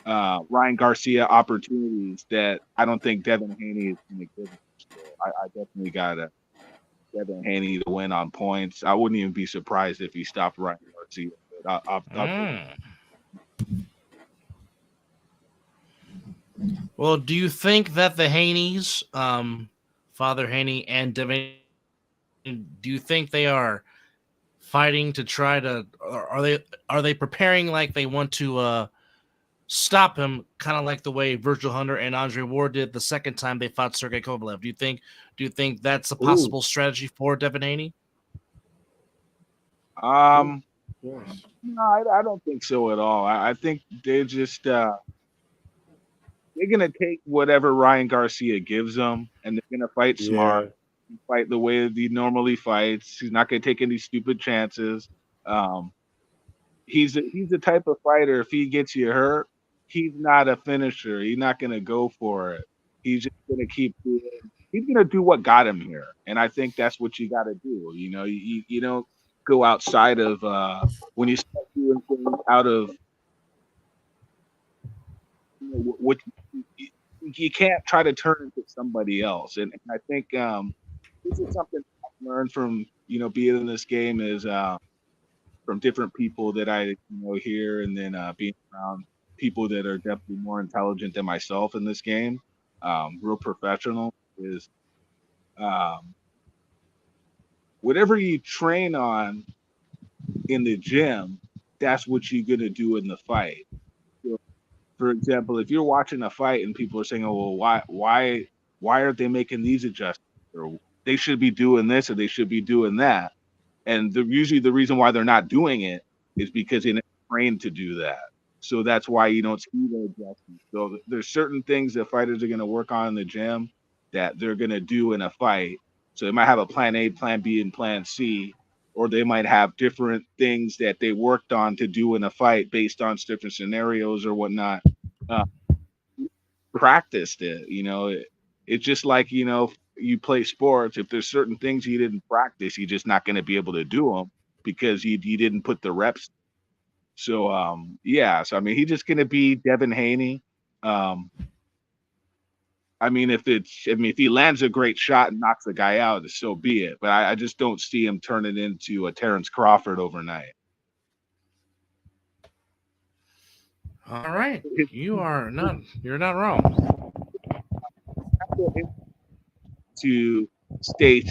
Ryan Garcia opportunities that I don't think Devin Haney is going to give him. So I definitely got Devin Haney to win on points. I wouldn't even be surprised if he stopped Ryan Garcia. Well, do you think that the Haneys, Father Haney and Devin, do you think they are fighting to try to? Are they preparing like they want to stop him, kind of like the way Virgil Hunter and Andre Ward did the second time they fought Sergey Kovalev? Do you think that's a possible strategy for Devin Haney? No, I don't think so at all. I think they're just they're gonna take whatever Ryan Garcia gives them, and they're gonna fight smart, fight the way that he normally fights. He's not gonna take any stupid chances. He's the type of fighter. If he gets you hurt, he's not a finisher. He's not gonna go for it. He's just gonna keep doing. He's gonna do what got him here, and I think that's what you got to do. You know, you don't go outside of when you start doing things out of what you can't try to turn into somebody else. And I think this is something I've learned from being in this game is from different people that I hear, and then being around people that are definitely more intelligent than myself in this game, real professional, is whatever you train on in the gym, that's what you're gonna do in the fight. So, for example, if you're watching a fight and people are saying, "Oh, well, why aren't they making these adjustments? Or they should be doing this, or they should be doing that," and usually the reason why they're not doing it is because they're not trained to do that. So that's why you don't see the adjustments. So there's certain things that fighters are going to work on in the gym that they're going to do in a fight. So they might have a plan A, plan B, and plan C, or they might have different things that they worked on to do in a fight based on different scenarios or whatnot. Practiced it, it's just like, you play sports. If there's certain things you didn't practice, you're just not going to be able to do them because you didn't put the reps. So, so I mean, he's just going to be Devin Haney. I mean, if he lands a great shot and knocks the guy out, so be it. But I just don't see him turning into a Terrence Crawford overnight. All right, you're not wrong. To stay,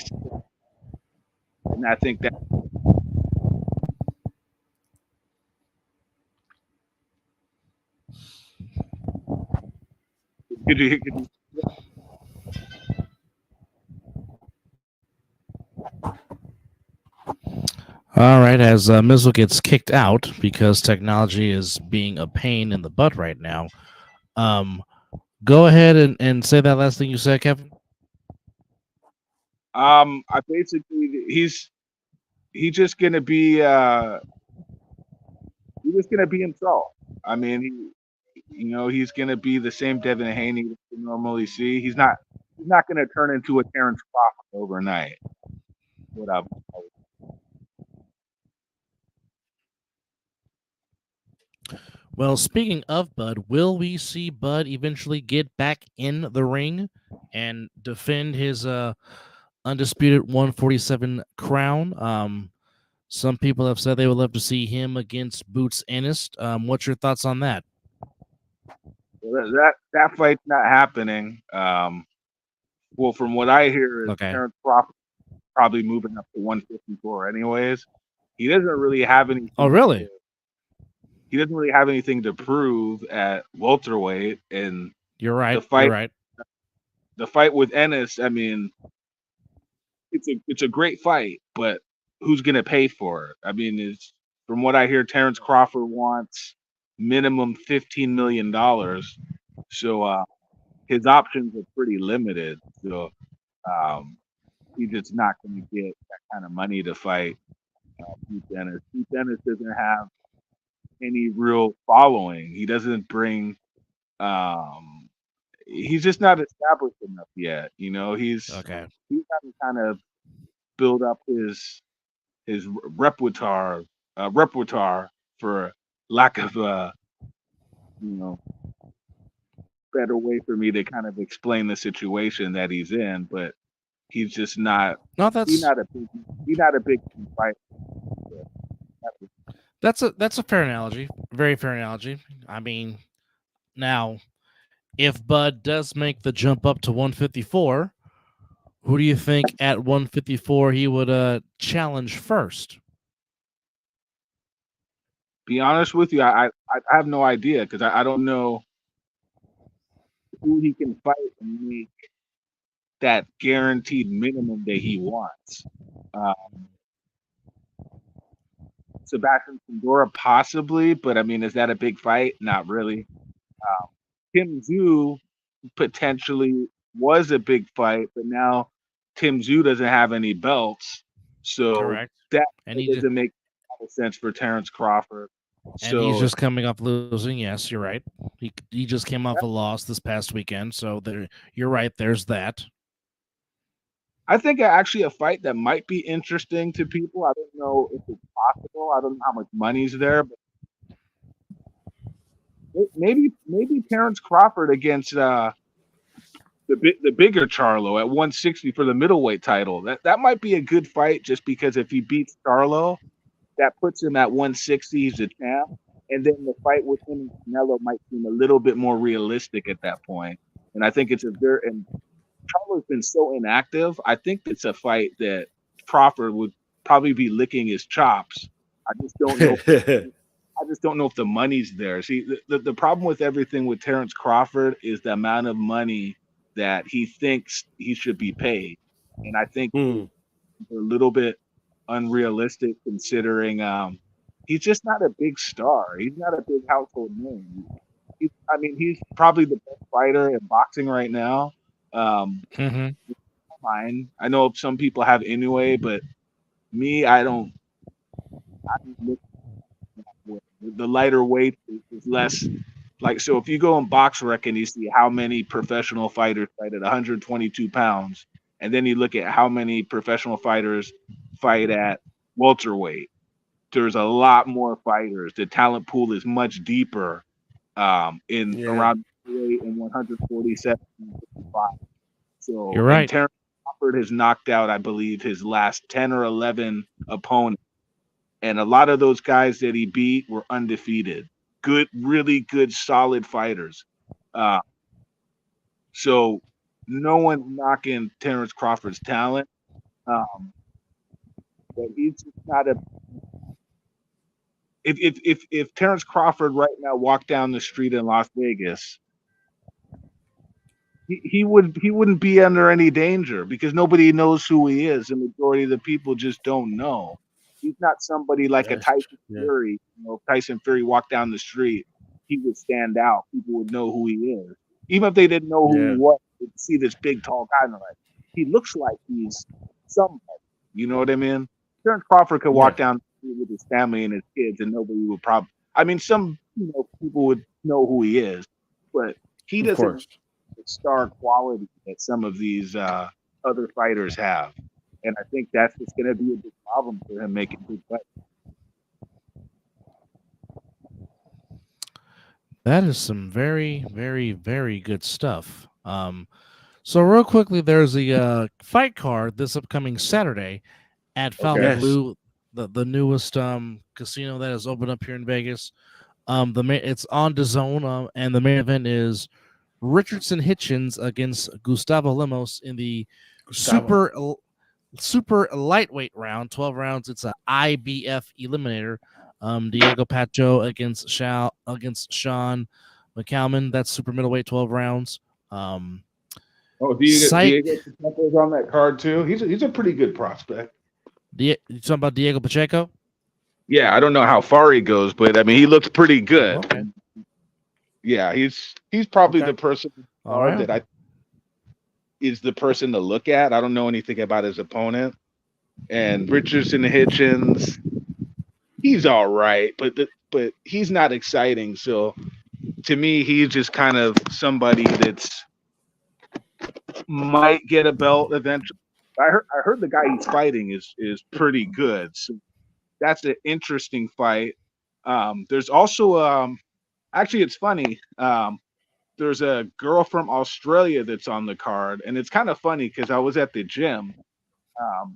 and I think that. All right, as Mizzle gets kicked out because technology is being a pain in the butt right now, go ahead and say that last thing you said, Kevin. I basically he's just gonna be himself. I mean, he's gonna be the same Devin Haney that you normally see. He's not gonna turn into a Terrence Crawford overnight. Whatever. Well, speaking of Bud, will we see Bud eventually get back in the ring and defend his undisputed 147 crown? Some people have said they would love to see him against Boots Ennis. What's your thoughts on that? Well, that fight's not happening. Well, from what I hear, is Okay. Terrence Crawford probably moving up to 154. Anyways, he doesn't really have anything. Oh, really? He doesn't really have anything to prove at welterweight, and You're right. The fight, You're right. the fight with Ennis. I mean, it's a great fight, but who's gonna pay for it? I mean, is from what I hear, Terrence Crawford wants minimum $15 million. So his options are pretty limited. So he's just not going to get that kind of money to fight Pete Dennis. Pete Dennis doesn't have any real following. He doesn't bring. He's just not established enough yet. You know, he's Okay. got to kind of build up his repertoire for lack of better way for me to kind of explain the situation that he's in, but he's just not. No, He's not a big fighter. that's a fair analogy. Very fair analogy. I mean, now, if Bud does make the jump up to 154, who do you think at 154 he would challenge first? Be honest with you, I have no idea because I don't know who he can fight and make that guaranteed minimum that he wants. Sebastian Fundora possibly, but I mean, is that a big fight? Not really. Tim Zhu potentially was a big fight, but now Tim Zhu doesn't have any belts, so Correct. that And doesn't make a lot of sense for Terrence Crawford. And he's just coming off losing. Yes, you're right. He just came off a loss this past weekend, so you're right. There's that. I think actually a fight that might be interesting to people. I don't know if it's possible. I don't know how much money's there, but maybe Terrence Crawford against the bigger Charlo at 160 for the middleweight title. That might be a good fight just because if he beats Charlo, that puts him at 160. He's a champ, and then the fight with him and Canelo might seem a little bit more realistic at that point. And I think it's and Charlo's been so inactive. I think it's a fight that Crawford would probably be licking his chops. I just don't know. I just don't know if the money's there. See, the problem with everything with Terrence Crawford is the amount of money that he thinks he should be paid, and I think they're a little bit unrealistic considering he's just not a big star. He's not a big household name. He's probably the best fighter in boxing right now. Fine. I know some people have Inoue, but me, I don't look the lighter weight is less like, so if you go in box rec and you see how many professional fighters fight at 122 pounds, and then you look at how many professional fighters fight at welterweight, there's a lot more fighters. The talent pool is much deeper around 88 and 147 and 55. So you're right. Terrence Crawford has knocked out, I believe, his last 10 or 11 opponents. And a lot of those guys that he beat were undefeated. Good, really good, solid fighters. So no one knocking Terrence Crawford's talent. But he's just not a. If Terrence Crawford right now walked down the street in Las Vegas, he wouldn't be under any danger because nobody knows who he is. The majority of the people just don't know. He's not somebody like a Tyson Fury. You know, if Tyson Fury walked down the street, he would stand out. People would know who he is. Even if they didn't know who he was, they'd see this big, tall guy and they're like, he looks like he's somebody. You know what I mean? Terrence Crawford could walk down the street with his family and his kids and nobody would probably. I mean, some people would know who he is, but he doesn't have the star quality that some of these other fighters have. And I think that's just going to be a big problem for him making big fights. That is some very, very, very good stuff. So real quickly, there's a fight card this upcoming Saturday at Falcon Blue the newest casino that has opened up here in Vegas. It's on the zone, and the main event is Richardson Hitchens against Gustavo Lemos in the Gustavo. super lightweight round, 12 rounds. It's a IBF eliminator. Diego Pacho against Sean McCalman. That's super middleweight, 12 rounds. Oh, Psych. Diego Pacheco's on that card too. He's a pretty good prospect. You talking about Diego Pacheco? Yeah, I don't know how far he goes, but I mean he looks pretty good. Okay. Yeah, he's probably Okay. the person All right. that I is the person to look at. I don't know anything about his opponent. And Richardson Hitchens, he's all right, but he's not exciting. So to me, he's just kind of somebody that's might get a belt eventually. I heard the guy he's fighting is pretty good. So that's an interesting fight. There's also actually it's funny. There's a girl from Australia that's on the card, and it's kind of funny because I was at the gym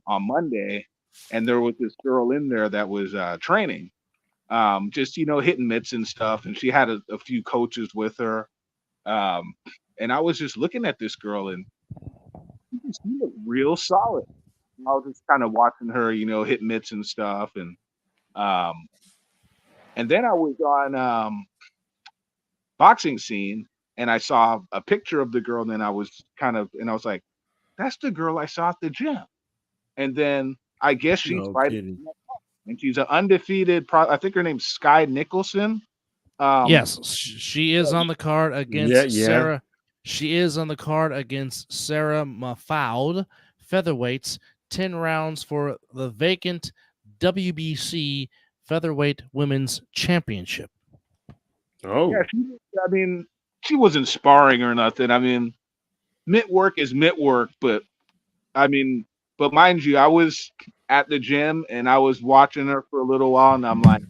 on Monday, and there was this girl in there that was training, just hitting mitts and stuff, and she had a few coaches with her, and I was just looking at this girl, and she looked real solid. I was just kind of watching her, hit mitts and stuff, and then I was on boxing scene, and I saw a picture of the girl, and then I was like, that's the girl I saw at the gym. And then I guess she's No fighting, kidding. and she's an undefeated. I think her name's Sky Nicholson. Yes, she is on the card against Yeah. Sarah. She is on the card against Sarah Mafaud, featherweights, 10 rounds for the vacant WBC featherweight women's championship. Oh, Yeah, she wasn't sparring or nothing. I mean, mitt work is mitt work, but mind you, I was at the gym and I was watching her for a little while, and I'm like,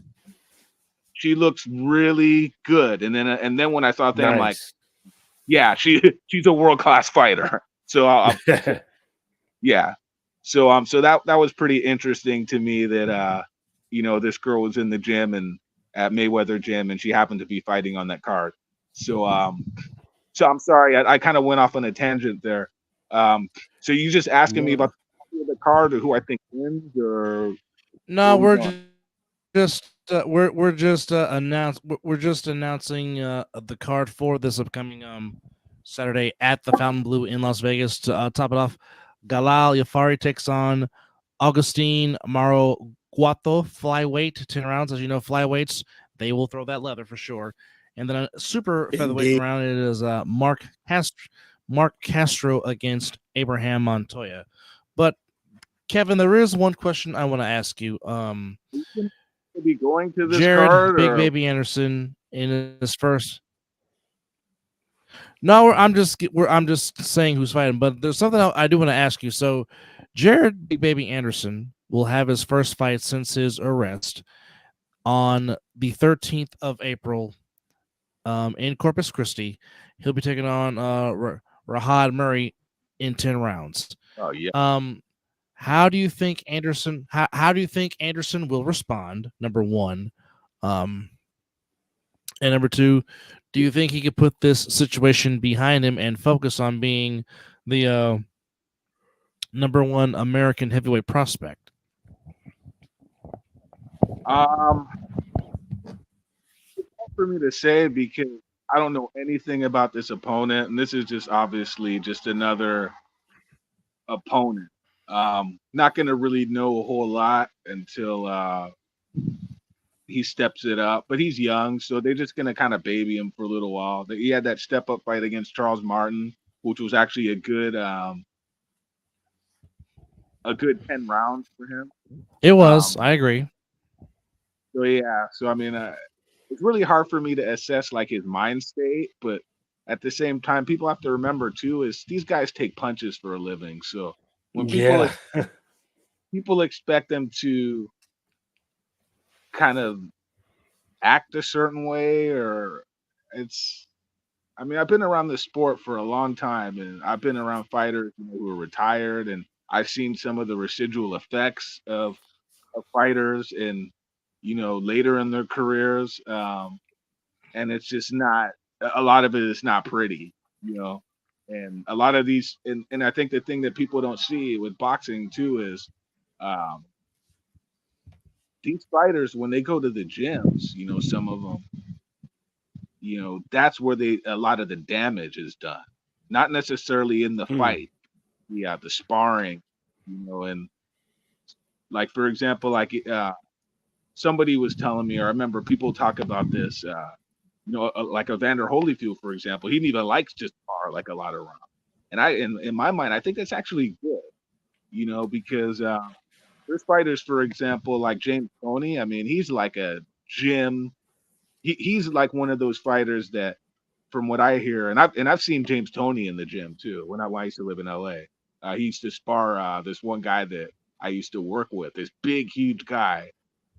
she looks really good. And then when I saw that, I'm like, nice. yeah, she's a world class fighter. So yeah, so that was pretty interesting to me that this girl was in the gym and at Mayweather gym, and she happened to be fighting on that card. So I'm sorry, I kind of went off on a tangent there. So you just asking me about the card or who I think wins, or No, where we're just announcing the card for this upcoming Saturday at the Fontainebleau in Las Vegas. To top it off, Galal Yafari takes on Augustine Maro Guato, flyweight, 10 rounds. As you know, flyweights, they will throw that leather for sure. And then a super featherweight Indeed. round, it is Mark Castro against Abraham Montoya. But Kevin, there is one question I want to ask you. be going to this Jared card? Big Baby Anderson in his first. No, I'm just saying who's fighting, but there's something I do want to ask you. So, Jared Big Baby Anderson will have his first fight since his arrest on the 13th of April in Corpus Christi. He'll be taking on Rahad Murray in 10 rounds. Oh yeah. How do you think Anderson? How do you think Anderson will respond? Number one, and number two, do you think he could put this situation behind him and focus on being the number one American heavyweight prospect? It's hard for me to say because I don't know anything about this opponent, and this is just obviously just another opponent. Not going to really know a whole lot until he steps it up, but he's young, so they're just going to kind of baby him for a little while. He had that step up fight against Charles Martin, which was actually a good 10 rounds for him. It was. I agree. So yeah, so I mean, it's really hard for me to assess like his mind state, but at the same time, people have to remember too is these guys take punches for a living. So when people expect them to kind of act a certain way, or I've been around this sport for a long time, and I've been around fighters who are retired, and I've seen some of the residual effects of of fighters and later in their careers, and it's just not a lot of it is not pretty, and a lot of these and I think the thing that people don't see with boxing too is um, these fighters when they go to the gyms, some of them, that's where a lot of the damage is done, not necessarily in the fight. Yeah, the sparring, and like for example, like somebody was telling me, or I remember people talk about this, like Evander Holyfield, for example, he didn't even like to spar like a lot of rounds, and in my mind, I think that's actually good, because there's fighters, for example, like James Toney. I mean, he's like a gym. He's like one of those fighters that, from what I hear, and I've seen James Toney in the gym too. When I used to live in LA, he used to spar this one guy that I used to work with, this big, huge guy,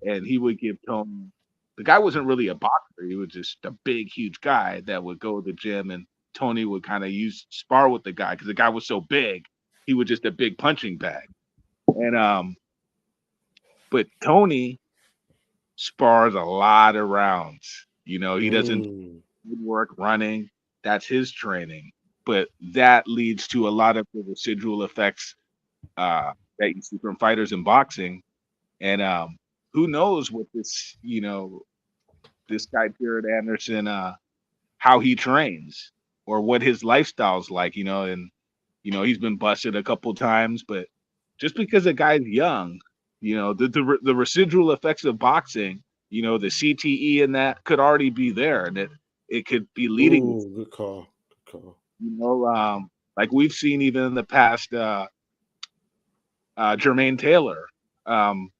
and he would give Tony. The guy wasn't really a boxer; he was just a big, huge guy that would go to the gym, and Tony would kind of spar with the guy because the guy was so big. He was just a big punching bag, and but Tony spars a lot of rounds. He doesn't work running. That's his training, but that leads to a lot of the residual effects that you see from fighters in boxing. And who knows what this, this guy Jared Anderson, how he trains or what his lifestyle's like, and he's been busted a couple times, but just because a guy's young, the residual effects of boxing, the CTE and that could already be there, and it could be leading. Ooh, good call. Good call. Like we've seen even in the past, Jermaine Taylor, from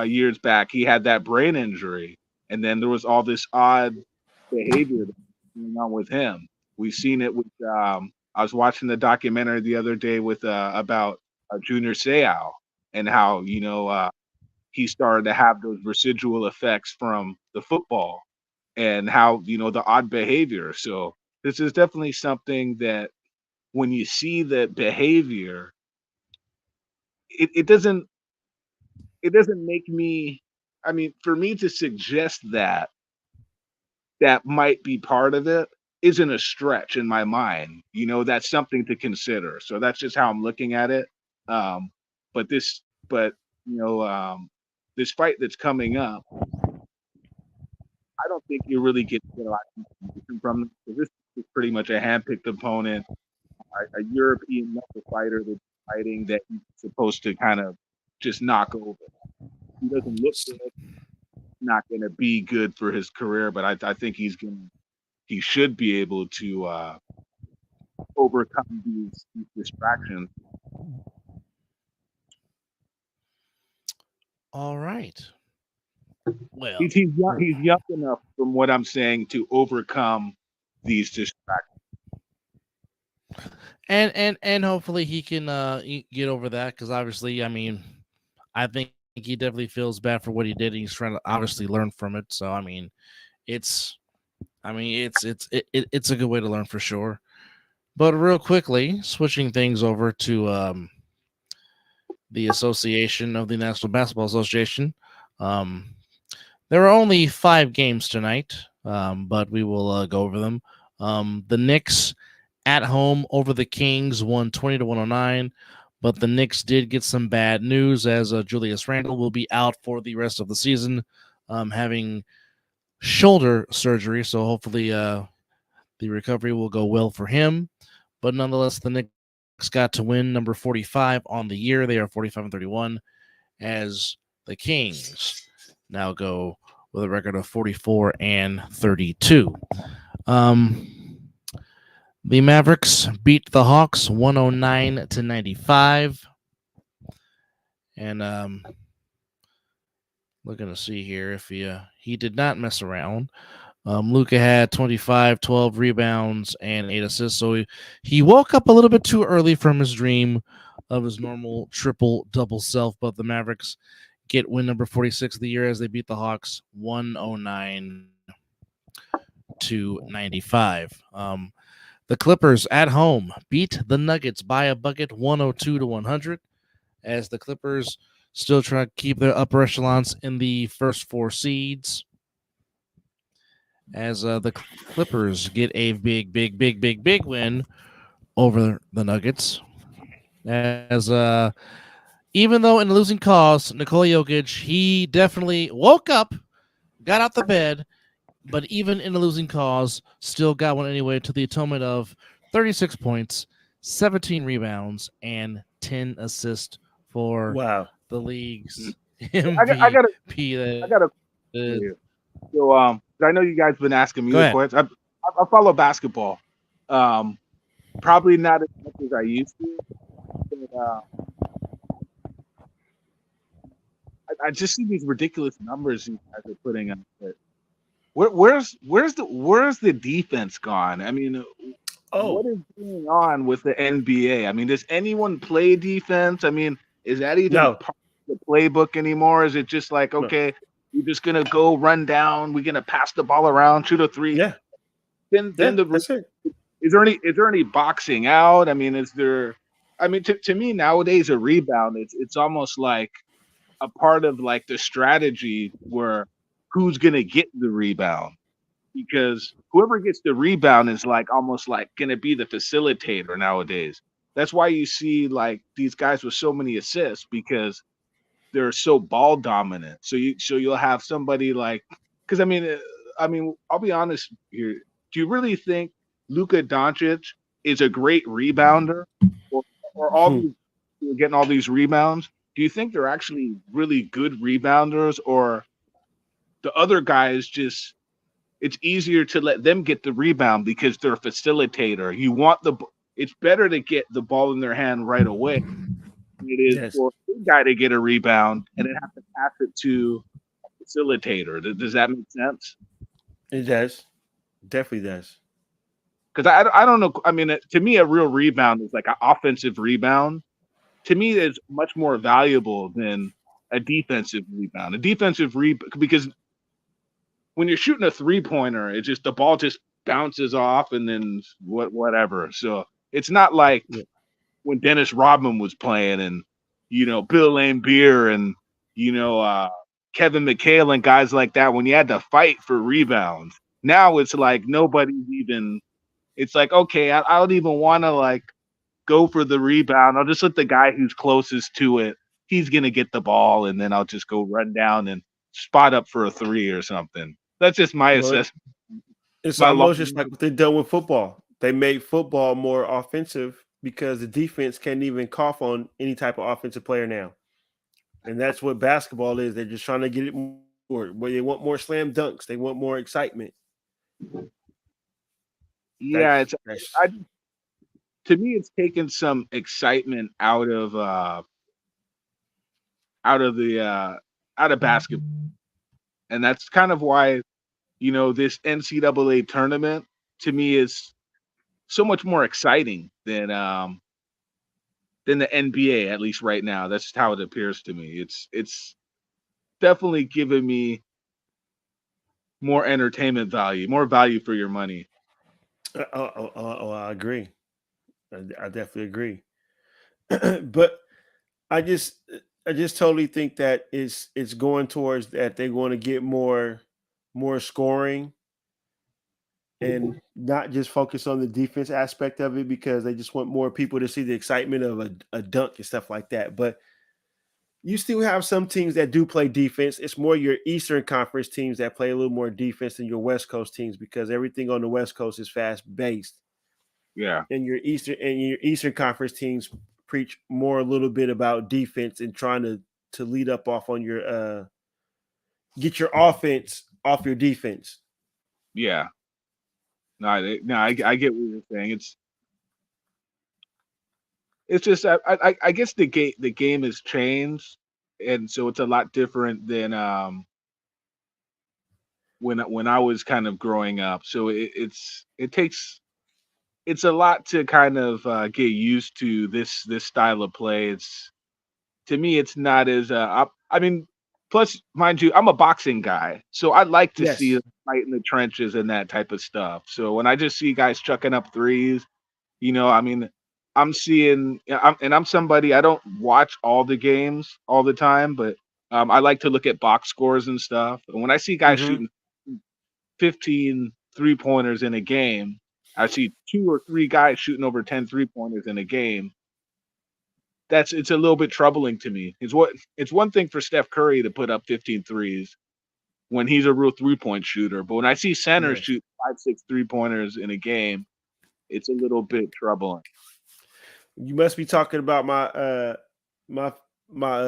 years back, he had that brain injury, and then there was all this odd behavior going on with him. We've seen it with. I was watching the documentary the other day with about Junior Seau and how he started to have those residual effects from the football and how the odd behavior. So this is definitely something that when you see the behavior, it doesn't make me. I mean, for me to suggest that might be part of it isn't a stretch in my mind. That's something to consider. So that's just how I'm looking at it. But this fight that's coming up, I don't think you really get a lot of information from it. This is pretty much a handpicked opponent, a European knuckle fighter that's fighting that he's supposed to kind of just knock over. He doesn't look good. Not going to be good for his career, but I think he should be able to overcome these distractions. All right. Well, he's young enough, from what I'm saying, to overcome these distractions. And hopefully he can get over that, because obviously, I mean, I think he definitely feels bad for what he did, and he's trying to obviously learn from it. So I mean, it's a good way to learn for sure. But real quickly, switching things over to the Association of the National Basketball Association. There are only 5 games tonight, but we will go over them. The Knicks at home over the Kings won 20-109, but the Knicks did get some bad news, as Julius Randle will be out for the rest of the season, having shoulder surgery. So hopefully the recovery will go well for him. But nonetheless, the Knicks got to win number 45 on the year. They are 45-31, as the Kings now go with a record of 44-32. The Mavericks beat the Hawks 109-95. And looking to see here if he did not mess around. Luka had 25, 12 rebounds, and 8 assists. So he woke up a little bit too early from his dream of his normal triple-double self. But the Mavericks get win number 46 of the year as they beat the Hawks 109-95. The Clippers at home beat the Nuggets by a bucket 102-100, as the Clippers still trying to keep their upper echelons in the first 4 seeds. As the Clippers get a big win over the Nuggets. As even though in losing cause, Nikola Jokic, he definitely woke up, got out the bed, but even in a losing cause, still got one anyway to the atonement of 36 points, 17 rebounds, and 10 assists for the league's I got a uh, so I know you guys been asking me Go the ahead. questions. I follow basketball, probably not as much as I used to. But, I just see these ridiculous numbers you guys are putting up. But where's the defense gone? I mean, what is going on with the NBA? I mean, does anyone play defense? I mean, is that even part of the playbook anymore? Is it just like, okay, we're just gonna go run down, we're gonna pass the ball around, shoot a three? Yeah. Then that's it. Is there any boxing out? I mean, to me nowadays a rebound, it's almost like a part of like the strategy where who's gonna get the rebound, because whoever gets the rebound is like almost like gonna be the facilitator nowadays. That's why you see like these guys with so many assists, because they're so ball dominant. So you'll have somebody like, because I mean I'll be honest here. Do you really think Luka Doncic is a great rebounder, or all these getting all these rebounds? Do you think they're actually really good rebounders, or the other guys just, it's easier to let them get the rebound because they're a facilitator? It's better to get the ball in their hand right away than it is for a guy to get a rebound and then have to pass it to a facilitator. Does that make sense? It does. Definitely does. Because I don't know. I mean, to me, a real rebound is like an offensive rebound. To me, is much more valuable than a defensive rebound. A defensive rebound, because when you're shooting a 3-pointer, it's just the ball just bounces off and then whatever. So it's not like when Dennis Rodman was playing and Bill Laimbeer and Kevin McHale and guys like that, when you had to fight for rebounds. Now it's like nobody's even. It's like, okay, I don't even want to like go for the rebound. I'll just let the guy who's closest to it, he's gonna get the ball, and then I'll just go run down and spot up for a 3 or something. That's just my assessment. It's almost just like what they've done with football. They made football more offensive because the defense can't even cough on any type of offensive player now. And that's what basketball is. They're just trying to get it more. Where they want more slam dunks. They want more excitement. Yeah, to me, it's taken some excitement out of basketball, and that's kind of why this NCAA tournament to me is so much more exciting than the NBA, at least right now. That's just how it appears to me. It's definitely giving me more entertainment value, more value for your money. I agree. I definitely agree. But I just totally think that it's going towards that. They're going to get more scoring and not just focus on the defense aspect of it, because they just want more people to see the excitement of a dunk and stuff like that. But you still have some teams that do play defense. It's more your Eastern Conference teams that play a little more defense than your West Coast teams, because everything on the West Coast is fast based. Yeah. And your Eastern Conference teams preach more a little bit about defense and trying to lead up off on your get your offense off your defense. Yeah. No, I get what you're saying. It's just I guess the game has changed, and so it's a lot different than when I was kind of growing up. So it's a lot to kind of get used to this style of play. To me, it's not as I mean, plus, mind you, I'm a boxing guy, so I like to see a fight in the trenches and that type of stuff. So when I just see guys chucking up threes, I mean, I'm seeing, I'm somebody, I don't watch all the games all the time, but I like to look at box scores and stuff. And when I see guys Mm-hmm. shooting 15 3-pointers in a game, I see 2 or 3 guys shooting over 10 3-pointers in a game. It's a little bit troubling to me. It's one thing for Steph Curry to put up 15 threes when he's a real 3-point shooter, but when I see centers Yeah. shoot 5, 6 3-pointers in a game, it's a little bit troubling. You must be talking about my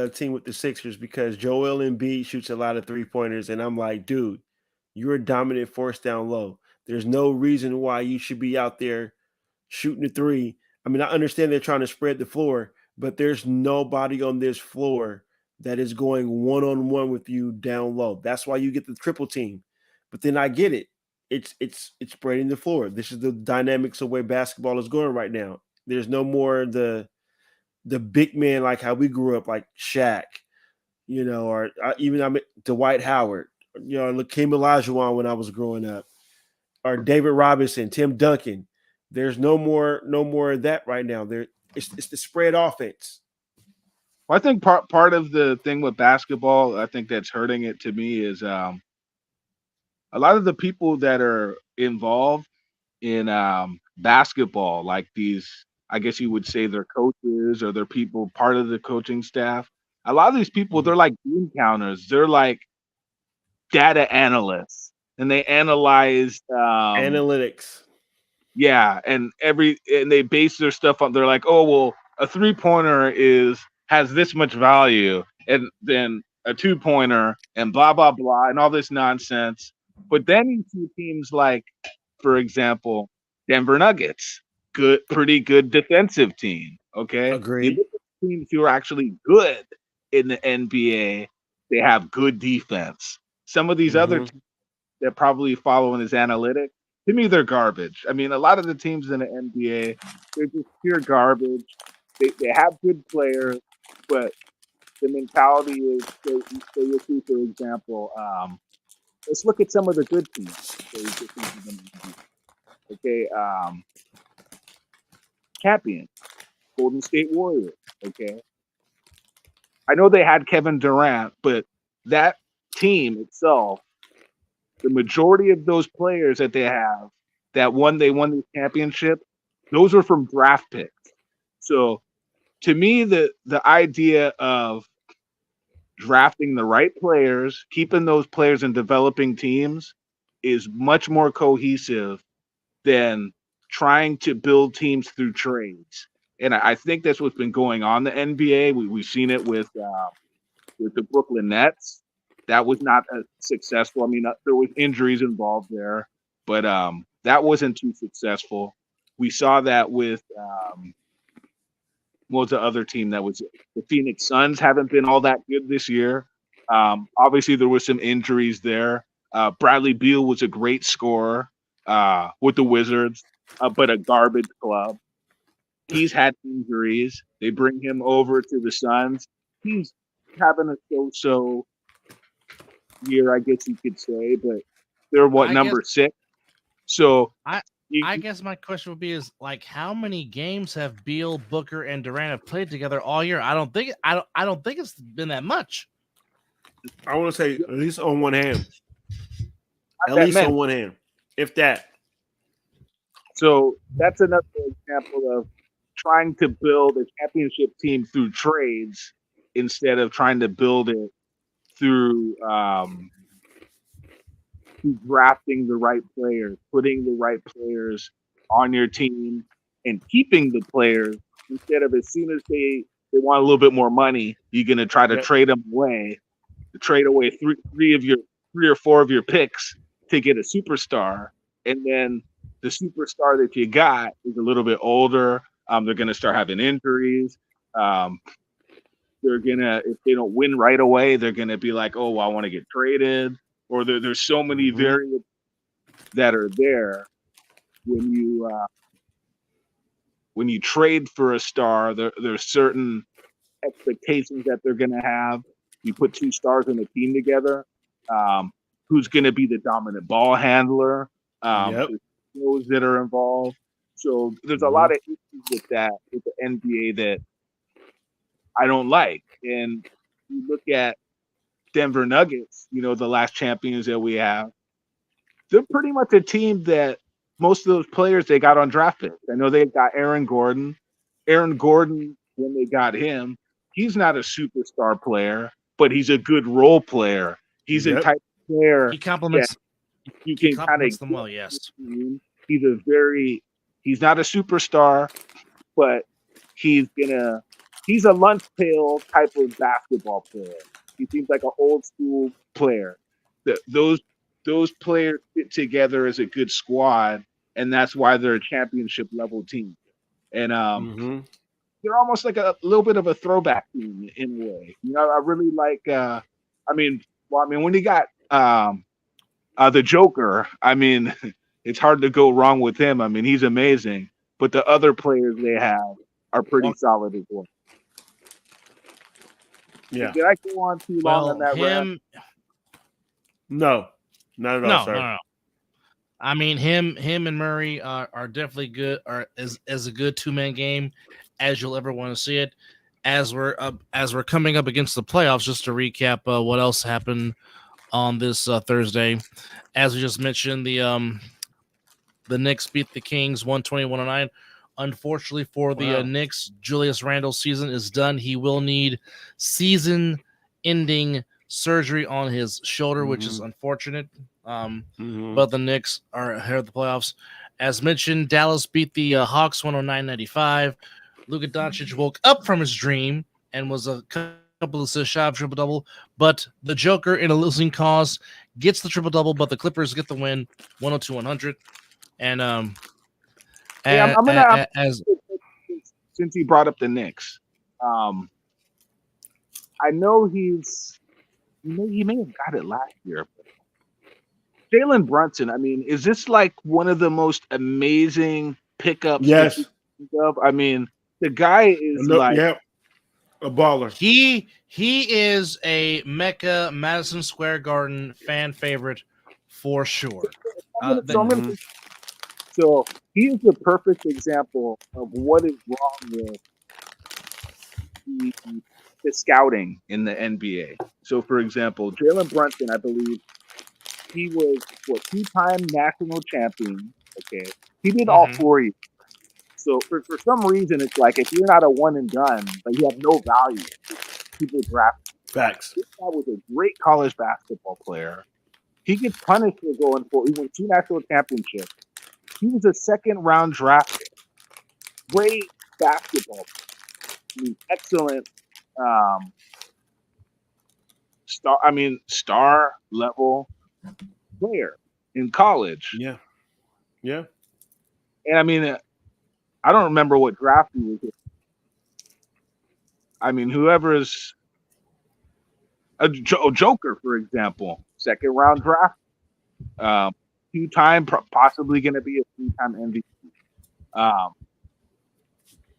team with the Sixers, because Joel Embiid shoots a lot of 3-pointers, and I'm like, dude, you're a dominant force down low. There's no reason why you should be out there shooting a three. I mean, I understand they're trying to spread the floor, but there's nobody on this floor that is going one-on-one with you down low. That's why you get the triple team. But then I get it. It's spreading the floor. This is the dynamics of where basketball is going right now. There's no more the big man like how we grew up, like Shaq, or even Dwight Howard, Lakeem Olajuwon when I was growing up, or David Robinson, Tim Duncan. There's no more of that right now. It's the spread offense. Well, I think part of the thing with basketball, I think that's hurting it to me is a lot of the people that are involved in basketball, like these, I guess you would say they're coaches or they're people part of the coaching staff. A lot of these people, they're like bean counters. They're like data analysts, and they analyze Analytics. Yeah, and they base their stuff on. They're like, oh well, a 3-pointer has this much value, and then a 2-pointer, and blah blah blah, and all this nonsense. But then you see teams like, for example, Denver Nuggets, pretty good defensive team. Okay, Agreed. You look at teams who are actually good in the NBA. They have good defense. Some of these other teams that probably following his analytics, to me, they're garbage. I mean, a lot of the teams in the NBA, they're just pure garbage. They have good players, but the mentality is, so you'll see, for example, let's look at some of the good teams. Okay, Champions, Golden State Warriors. Okay, I know they had Kevin Durant, but that team itself, the majority of those players that they have that they won the championship, those were from draft picks. So to me, the idea of drafting the right players, keeping those players and developing teams is much more cohesive than trying to build teams through trades. And I think that's what's been going on in the NBA. We've seen it with the Brooklyn Nets. That was not successful. I mean, there was injuries involved there, but that wasn't too successful. We saw that with what was the other team that was the Phoenix Suns haven't been all that good this year. Obviously, there were some injuries there. Bradley Beal was a great scorer with the Wizards, but a garbage club. He's had injuries. They bring him over to the Suns. He's having a so-so year, I guess you could say, but they're number 6. So I guess my question would be is like, how many games have Beal, Booker, and Durant have played together all year? I don't think it's been that much. I want to say at least on one hand. On one hand, if that. So that's another example of trying to build a championship team through trades instead of trying to build it through drafting the right players, putting the right players on your team, and keeping the players instead of, as soon as they want a little bit more money, you're going to try to trade them away, three or four of your picks to get a superstar, and then the superstar that you got is a little bit older. They're going to start having injuries. They're gonna, if they don't win right away, they're gonna be like, "Oh, well, I want to get traded." Or there's so many variables that are there when you trade for a star. There's certain expectations that they're gonna have. You put 2 stars in a team together. Who's gonna be the dominant ball handler? Those that are involved. So there's a lot of issues with that with the NBA that I don't like. And you look at Denver Nuggets, the last champions that we have, they're pretty much a team that most of those players they got on draft picks. I know they got Aaron Gordon. Aaron Gordon, when they got him, he's not a superstar player, but he's a good role player. He's a type of player He complements. You can kind of them well. Yes, he's not a superstar, but he's a lunch pail type of basketball player. He seems like an old school player. Those players fit together as a good squad, and that's why they're a championship level team. And they're almost like a little bit of a throwback team in a way. I really like. When you got the Joker, it's hard to go wrong with him. He's amazing. But the other players they have are pretty solid as well. Yeah. Did I go on too long on that rant? No, not at all, sir. No. Him and Murray are definitely good. Are as a good 2-man game as you'll ever want to see it. As we're coming up against the playoffs, just to recap what else happened on this Thursday. As we just mentioned, the Knicks beat the Kings 120-109. Unfortunately for the Knicks, Julius Randle's season is done. He will need season-ending surgery on his shoulder, which is unfortunate. But the Knicks are ahead of the playoffs. As mentioned, Dallas beat the Hawks 109-95. Luka Doncic woke up from his dream and was a couple of assists shy of triple-double. But the Joker, in a losing cause, gets the triple-double, but the Clippers get the win 102-100. And since he brought up the Knicks, I know he may have got it last year. Jalen Brunson, is this like one of the most amazing pickups? Yes. The guy is a baller. He is a Mecca Madison Square Garden fan favorite for sure. So he is the perfect example of what is wrong with the scouting in the NBA. So, for example, Jalen Brunson, I believe he was 2-time national champion. Okay, he did all 4 years. So for some reason, it's like if you're not a one and done, but you have no value, people draft. Facts. This guy was a great college basketball player. He gets punished for going for. He won 2 national championships. He was a second-round draft pick. Great basketball player. Excellent star level player in college. Yeah. And I don't remember what draft he was in. Whoever's a Joker, for example, second-round draft, 2-time, possibly going to be a 3-time MVP.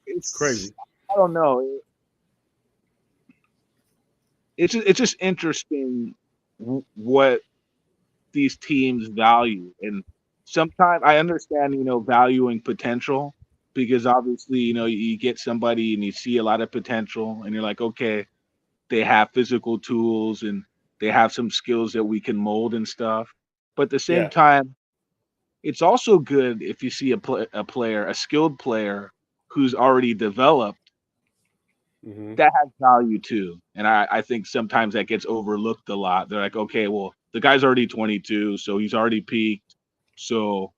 It's crazy. I don't know. It's just interesting what these teams value, and sometimes I understand, valuing potential, because obviously, you get somebody and you see a lot of potential and you're like, okay, they have physical tools and they have some skills that we can mold and stuff. But at the same time, it's also good if you see a skilled player who's already developed that has value too. And I think sometimes that gets overlooked a lot. They're like, okay, well, the guy's already 22, so he's already peaked. So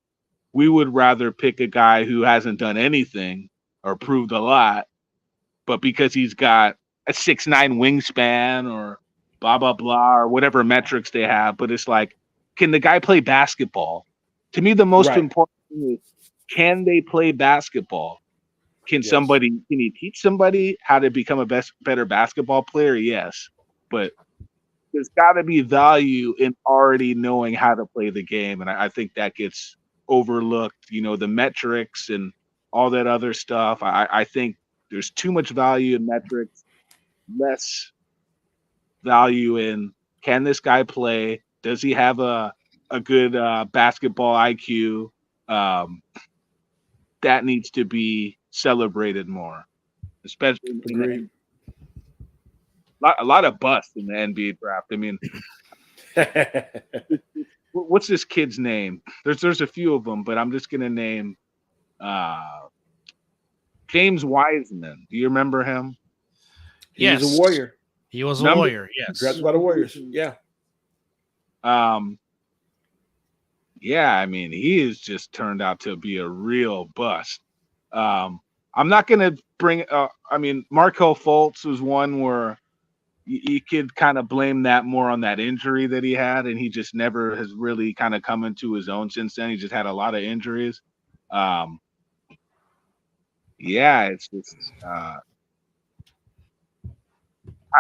we would rather pick a guy who hasn't done anything or proved a lot, but because he's got a 6'9" wingspan or blah, blah, blah, or whatever metrics they have. But it's like, can the guy play basketball? To me, the most important thing is, can they play basketball? Can he teach somebody how to become a better basketball player? Yes. But there's got to be value in already knowing how to play the game. And I think that gets overlooked, the metrics and all that other stuff. I think there's too much value in metrics, less value in, can this guy play? Does he have a good basketball IQ? that needs to be celebrated more, especially in Agreed. a lot of busts in the NBA draft. I mean, what's this kid's name? There's a few of them, but I'm just gonna name James Wiseman. Do you remember him? He was a Warrior. He was a Number- Warrior. Yes. Drafted by the Warriors. Yeah. Yeah, I mean, he has just turned out to be a real bust. I'm not gonna bring. I mean, Markel Fultz was one where you could kind of blame that more on that injury that he had, and he just never has really kind of come into his own since then. He just had a lot of injuries. Yeah, it's just I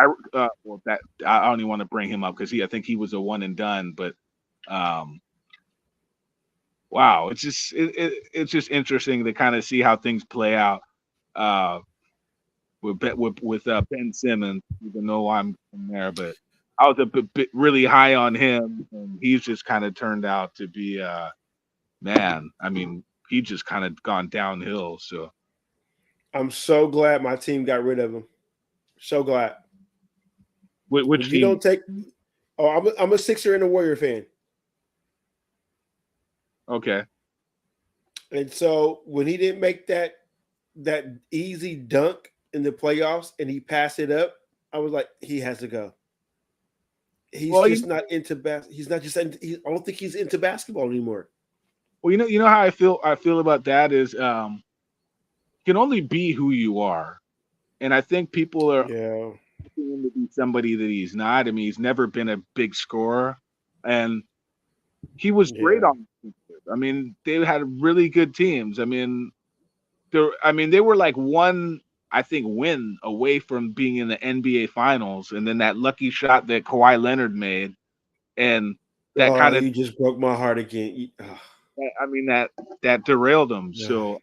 don't even want to bring him up because I think he was a one and done. But wow, it's just interesting to kind of see how things play out with Ben Simmons. Even though I'm there, but I was a bit really high on him, and he's just kind of turned out to be man. I mean, he just kind of gone downhill. So I'm so glad my team got rid of him. So glad. Which you team? don't take. Oh, I'm a Sixer and a Warrior fan. Okay. And so when he didn't make that easy dunk in the playoffs and he passed it up, I was like, he has to go. He's just not into He's not just. I don't think he's into basketball anymore. Well, you know how I feel about that is you can only be who you are, and I think people are looking him to be somebody that he's not. I mean, he's never been a big scorer, and he was great on. I mean, they had really good teams. I mean, they were like one, I think, win away from being in the NBA Finals, and then that lucky shot that Kawhi Leonard made, and that kind of you just broke my heart again. I mean, that derailed them. Yeah. So,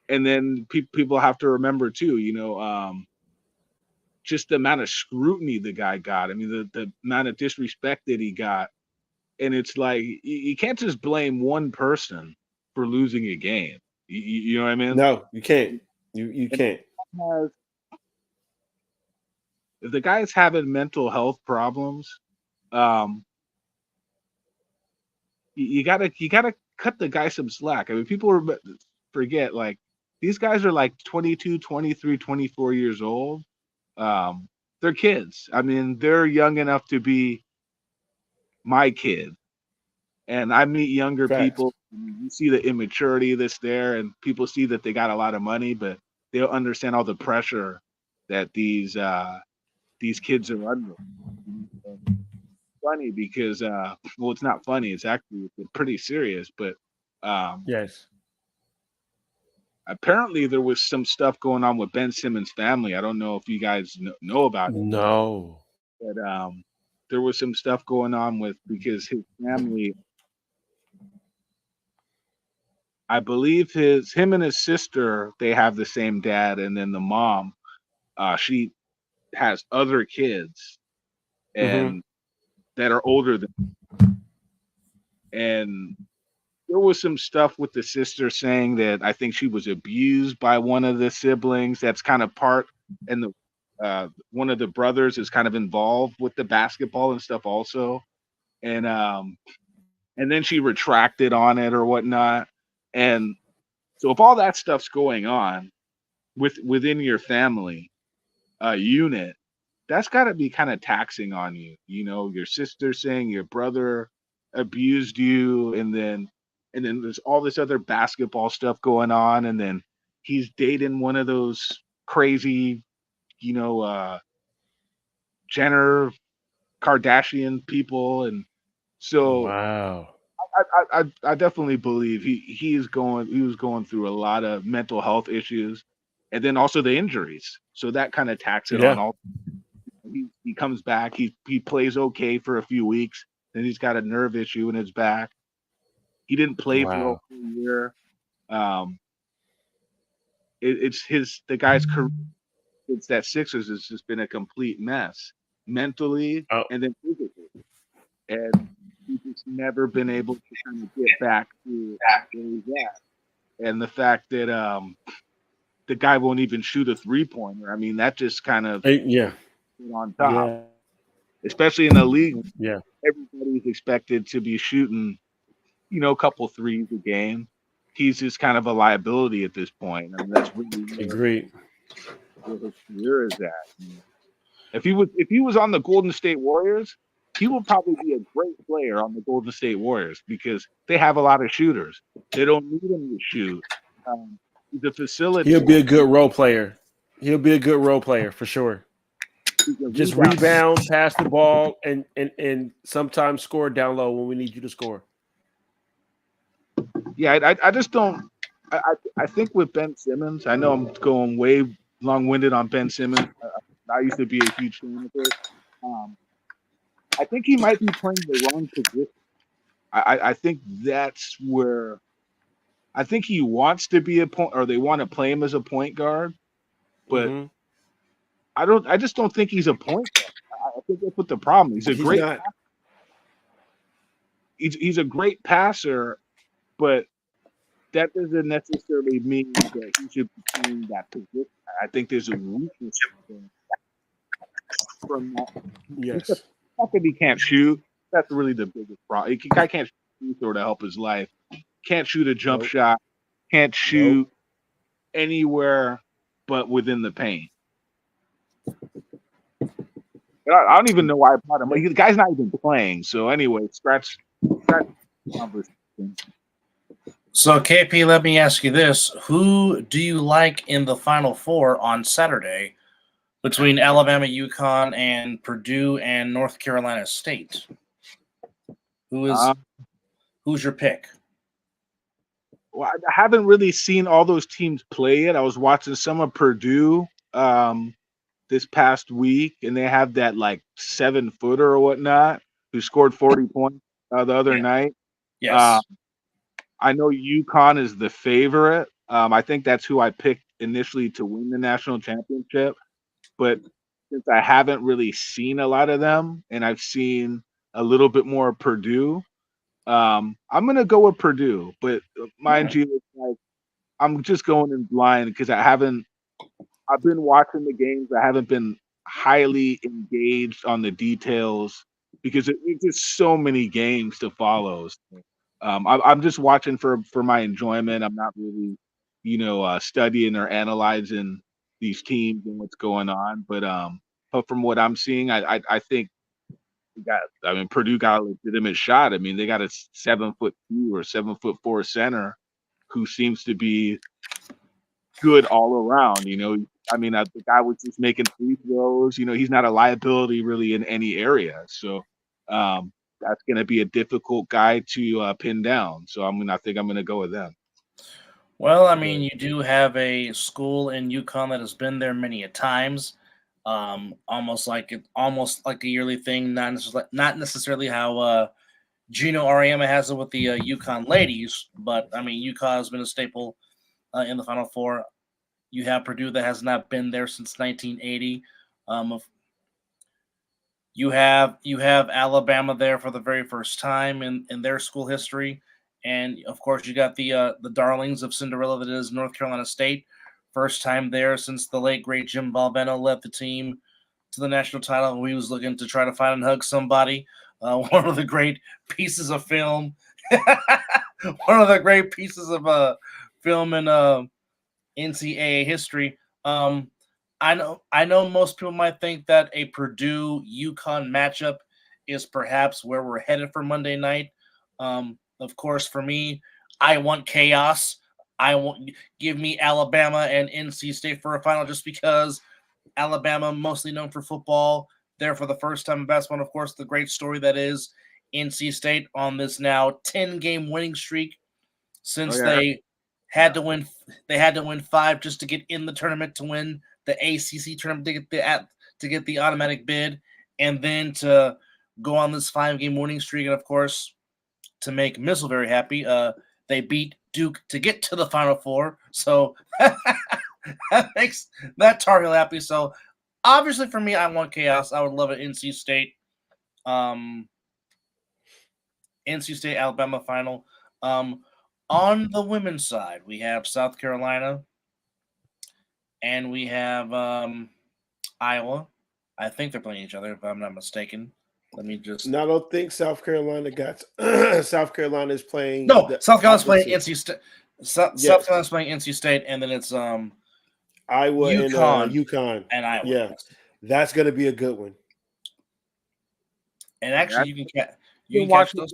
and then people have to remember too, just the amount of scrutiny the guy got. I mean, the amount of disrespect that he got, and it's like you can't just blame one person for losing a game. You know what I mean? No, you can't. You can't. If the guy's having mental health problems, you gotta cut the guy some slack. I mean, people forget, like, these guys are like 22, 23, 24 years old. They're kids. I mean, they're young enough to be my kid. And I meet younger people. You see the immaturity that's there, and people see that they got a lot of money, but they don't understand all the pressure that these kids are under. Funny because well, it's not funny, it's actually pretty serious, but yes, apparently there was some stuff going on with Ben Simmons' family. I don't know if you guys know about it. No, but there was some stuff going on because his family, I believe him and his sister, they have the same dad, and then the mom, she has other kids and that are older than him. And there was some stuff with the sister saying that I think she was abused by one of the siblings. That's kind of part, and one of the brothers is kind of involved with the basketball and stuff also. And then she retracted on it or whatnot. And so if all that stuff's going on within your family unit, that's got to be kind of taxing on you. Your sister saying your brother abused you, and then there's all this other basketball stuff going on, and then he's dating one of those crazy, Jenner Kardashian people, and so wow. I definitely believe he was going through a lot of mental health issues, and then also the injuries. So that kind of taxed it on all. He comes back. He plays okay for a few weeks. Then he's got a nerve issue in his back. He didn't play for a whole year. The guy's career. It's that Sixers has just been a complete mess mentally and then physically, and he's just never been able to kind of get back to where he's at. and the fact that the guy won't even shoot a 3-pointer. I mean, that just kind of Yeah. on top, Yeah. especially in a league. Yeah. Everybody's expected to be shooting, a couple threes a game. He's just kind of a liability at this point. I mean, that's really Agreed. where his career is at. If he was on the Golden State Warriors, he would probably be a great player on the Golden State Warriors because they have a lot of shooters. They don't need him to shoot. He's a facilitator. He'll be a good role player. He'll be a good role player for sure. Just rebound, pass the ball, and sometimes score down low when we need you to score. Yeah, I just don't. I think with Ben Simmons, I know I'm going way long-winded on Ben Simmons. I used to be a huge fan of his. I think he might be playing the wrong position. I think that's where I think he wants to be a point, or they want to play him as a point guard, but I just don't think he's a point guard. I think that's what the problem is. He's a great passer, but that doesn't necessarily mean that he should be playing that position. I think there's a weakness from that. Yes. The fact that he can't shoot, that's really the biggest problem. Guy can't shoot to help his life. Can't shoot a jump shot. Can't shoot anywhere but within the paint. I don't even know why I brought him. The guy's not even playing. So anyway, scratch conversation. So KP, let me ask you this: who do you like in the Final Four on Saturday between Alabama, UConn, and Purdue and North Carolina State? Who's your pick? Well, I haven't really seen all those teams play yet. I was watching some of Purdue this past week, and they have that 7-footer or whatnot who scored 40 points the other night. Yes. I know UConn is the favorite. I think that's who I picked initially to win the national championship. But since I haven't really seen a lot of them, and I've seen a little bit more of Purdue, I'm going to go with Purdue. But mind you, I'm just going in blind because I've been watching the games. I haven't been highly engaged on the details because it's just so many games to follow. So, I'm just watching for my enjoyment. I'm not really, studying or analyzing these teams and what's going on. But from what I'm seeing, I think Purdue got a legitimate shot. I mean, they got a 7'2" or 7'4" center who seems to be good all around. The guy was just making free throws. He's not a liability really in any area. So that's going to be a difficult guy to pin down. So I think I'm going to go with them. Well, you do have a school in UConn that has been there many a times. Almost like a yearly thing, not necessarily how Gino Auriemma has it with the UConn ladies, but UConn has been a staple in the Final Four. You have Purdue that has not been there since 1980. You have Alabama there for the very first time in their school history, and of course you got the darlings of Cinderella that is North Carolina State. First time there since the late, great Jim Valvano led the team to the national title. He was looking to try to find and hug somebody. One of the great pieces of film. One of the great pieces of film in NCAA history. I know most people might think that a Purdue-UConn matchup is perhaps where we're headed for Monday night. Of course, for me, I want chaos. Give me Alabama and NC State for a final just because Alabama, mostly known for football, there for the first time in basketball. And of course, the great story that is NC State on this now 10-game winning streak since they had to win 5 just to get in the tournament to win the ACC tournament to get the automatic bid, and then to go on this 5-game winning streak. And of course, to make Mizzle very happy, they beat Duke to get to the Final Four. So that makes that Tar Heel happy. So obviously for me, I want chaos. I would love an NC State Alabama final. On the women's side, we have South Carolina and we have Iowa. I think they're playing each other, if I'm not mistaken. Let me just. No, I don't think South Carolina got. South Carolina is playing. No, the South Carolina's playing opposite. NC State. South Yes. Carolina's playing NC State, and then it's Iowa UConn. and UConn. and Iowa. Yeah, that's going to be a good one. And actually, you can You catch watch those.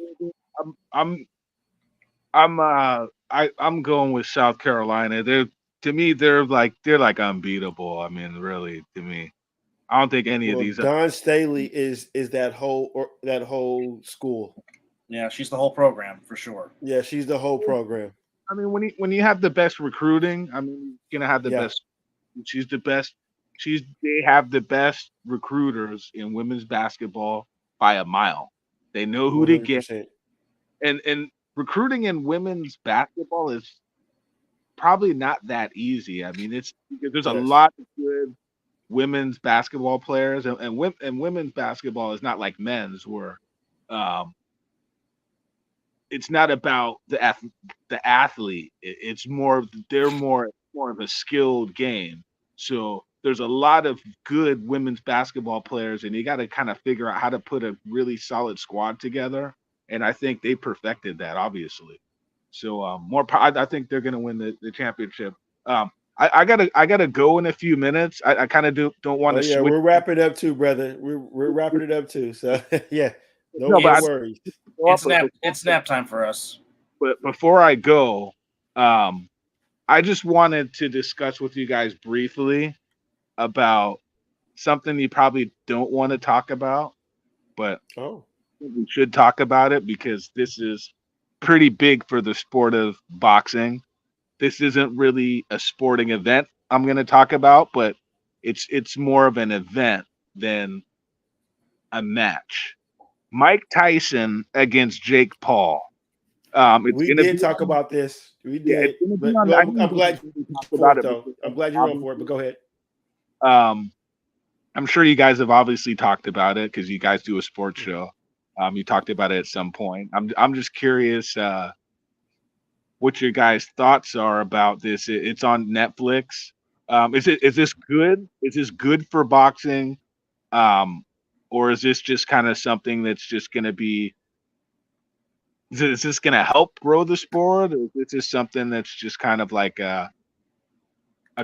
I'm going with South Carolina. They're like unbeatable. I mean, really, to me, I don't think any of these. Don Staley is that whole school. Yeah, she's the whole program for sure. Yeah, she's the whole program. I mean, when you have the best recruiting, I mean, you're gonna have the best. She's the best. They have the best recruiters in women's basketball by a mile. They know who 100%. to get, and recruiting in women's basketball is probably not that easy. I mean, there's a lot of good women's basketball players, and women's basketball is not like men's, where it's not about the athlete. It's more more of a skilled game. So there's a lot of good women's basketball players, and you got to kind of figure out how to put a really solid squad together. And I think they perfected that, obviously. So I think they're going to win the championship. I gotta go in a few minutes. I kind of don't want to. Yeah, we're wrapping up too, brother. We're wrapping it up too. So yeah, no worries. It's nap time for us. But before I go, I just wanted to discuss with you guys briefly about something you probably don't want to talk about, but we should talk about it because this is pretty big for the sport of boxing. This isn't really a sporting event I'm going to talk about, but it's more of an event than a match. Mike Tyson against Jake Paul. We did talk about this. We did. But I'm glad you for it, though. I'm glad you're on for it, but go ahead. I'm sure you guys have obviously talked about it because you guys do a sports show. You talked about it at some point. I'm just curious what your guys' thoughts are about this. It's on Netflix. Is this good? Is this good for boxing? Or is this just kind of something that's just going to be? Is this going to help grow the sport, or is this just something that's just kind of like a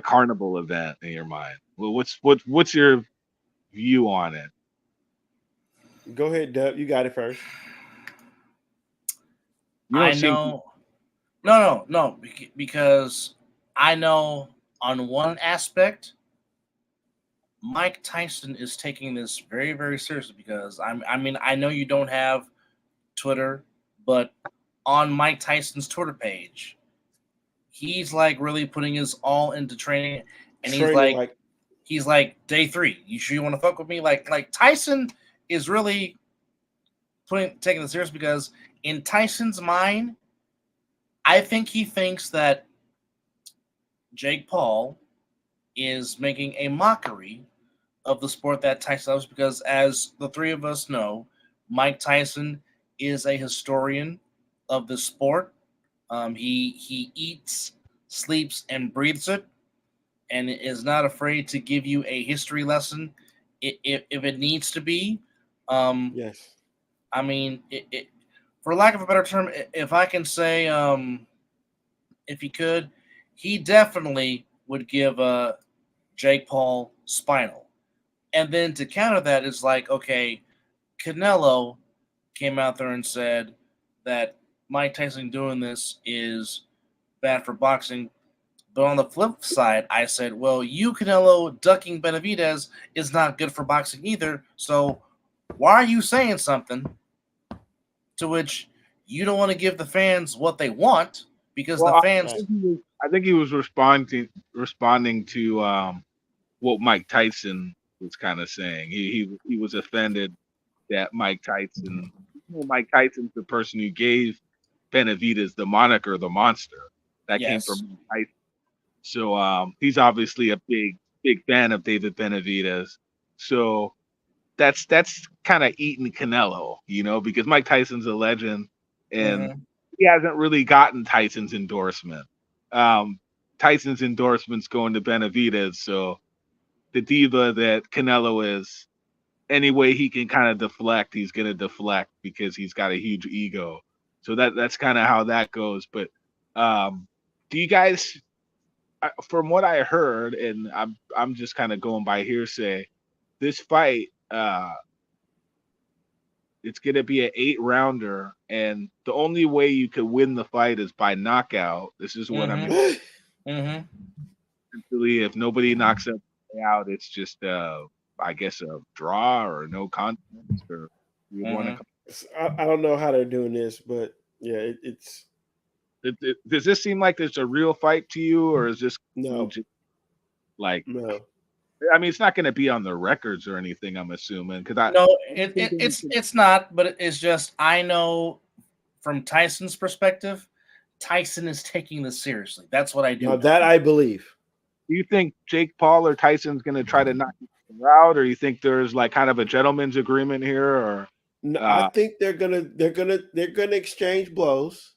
carnival event in your mind? Well, what's your view on it? Go ahead, Dub. You got it first. I know. No, because I know on one aspect, Mike Tyson is taking this very, very seriously because I know you don't have Twitter, but on Mike Tyson's Twitter page, he's like really putting his all into training, and he's like day 3. You sure you want to fuck with me? Like Tyson is really taking this serious because in Tyson's mind, I think he thinks that Jake Paul is making a mockery of the sport that Tyson loves because, as the three of us know, Mike Tyson is a historian of the sport. He eats, sleeps, and breathes it, and is not afraid to give you a history lesson if it needs to be. Yes. I mean, for lack of a better term, if I can say, if he could, he definitely would give Jake Paul spinal. And then to counter that is like, okay, Canelo came out there and said that Mike Tyson doing this is bad for boxing. But on the flip side, I said, well, you, Canelo, ducking Benavidez is not good for boxing either. So why are you saying something to which you don't want to give the fans what they want? Because the fans... I think he was responding to what Mike Tyson was kind of saying. He was offended that Mike Tyson's the person who gave Benavidez the moniker the Monster. That came from Mike Tyson. So he's obviously a big fan of David Benavidez. So that's kind of eating Canelo, because Mike Tyson's a legend, and he hasn't really gotten Tyson's endorsement. Tyson's endorsement's going to Benavidez, so the diva that Canelo is, any way he can kind of deflect, he's going to deflect because he's got a huge ego. So that's kind of how that goes. But do you guys, from what I heard, and I'm just kind of going by hearsay, this fight, it's going to be an 8-rounder, and the only way you could win the fight is by knockout. This is what I'm essentially, if nobody knocks it out, it's just I guess a draw or no contest, or you want to. I don't know how they're doing this, but yeah, it's. Does this seem like there's a real fight to you, or is this No, like no. I mean, it's not going to be on the records or anything, I'm assuming, because it's not, but it's just I know from Tyson's perspective, Tyson is taking this seriously. That's what I do. Now that I believe. Do you think Jake Paul or Tyson's going to try to knock you out, or you think there's like kind of a gentleman's agreement here, or? No, I think they're gonna exchange blows,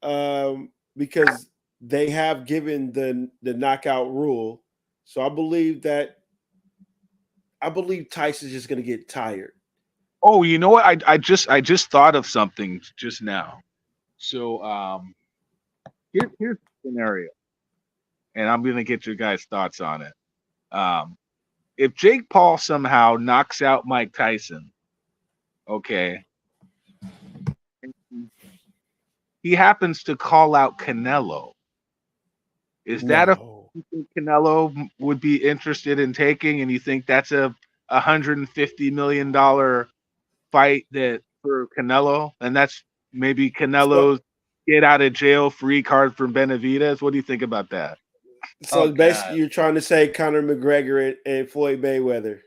because they have given the knockout rule. So I believe Tyson's just gonna get tired. Oh, you know what? I just thought of something just now. So here's the scenario, and I'm gonna get your guys' thoughts on it. If Jake Paul somehow knocks out Mike Tyson, okay, he happens to call out Canelo. Is that a Canelo would be interested in taking, and you think that's a $150 million fight that for Canelo, and that's maybe Canelo's get out of jail free card from Benavidez? What do you think about that? So basically, you're trying to say Conor McGregor and Floyd Mayweather.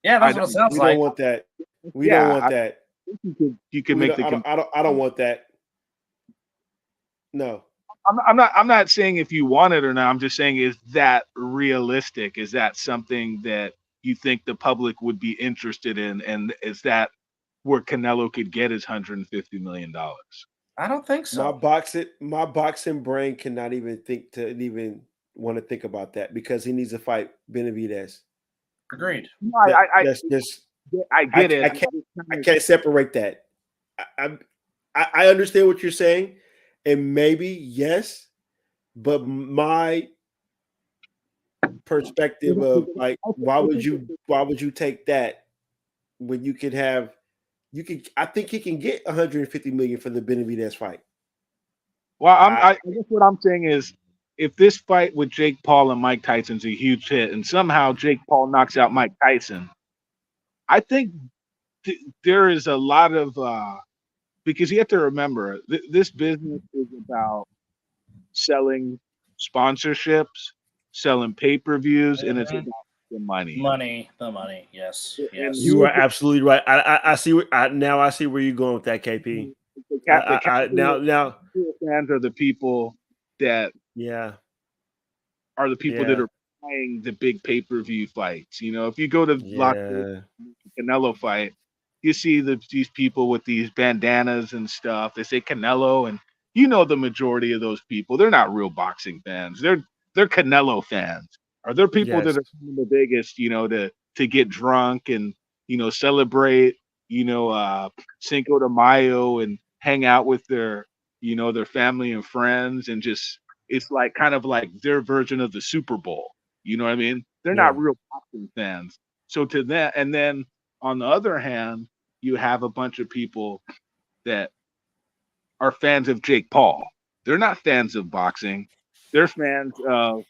Yeah, that's what it sounds like. We don't want that. We don't want that. You can make the. I don't want that. No. I'm not saying if you want it or not. I'm just saying, is that realistic? Is that something that you think the public would be interested in? And is that where Canelo could get his $150 million? I don't think so. My boxing brain cannot even want to think about that, because he needs to fight Benavidez. Agreed. No, I get it. I can't separate that. I understand what you're saying. And maybe yes, but my perspective of like, why would you take that when you could have, I think he can get $150 million for the Benavidez fight. Well, I guess what I'm saying is, if this fight with Jake Paul and Mike Tyson's a huge hit, and somehow Jake Paul knocks out Mike Tyson, I think there is a lot of because you have to remember, this business is about selling sponsorships, selling pay-per-views, and it's about the money. The money. Yes. You are absolutely right. I see. Now I see where you're going with that, KP. Now fans are the people that are the people that are buying the big pay-per-view fights. You know, if you go to Canelo fight, you see these people with these bandanas and stuff. They say Canelo, and you know the majority of those people, they're not real boxing fans. They're Canelo fans. Or they're people that are the biggest, you know, to get drunk and, you know, celebrate, you know, Cinco de Mayo and hang out with their, you know, their family and friends, and just, it's like kind of like their version of the Super Bowl. You know what I mean? They're not real boxing fans. So to that, and then on the other hand, you have a bunch of people that are fans of Jake Paul. They're not fans of boxing. They're fans of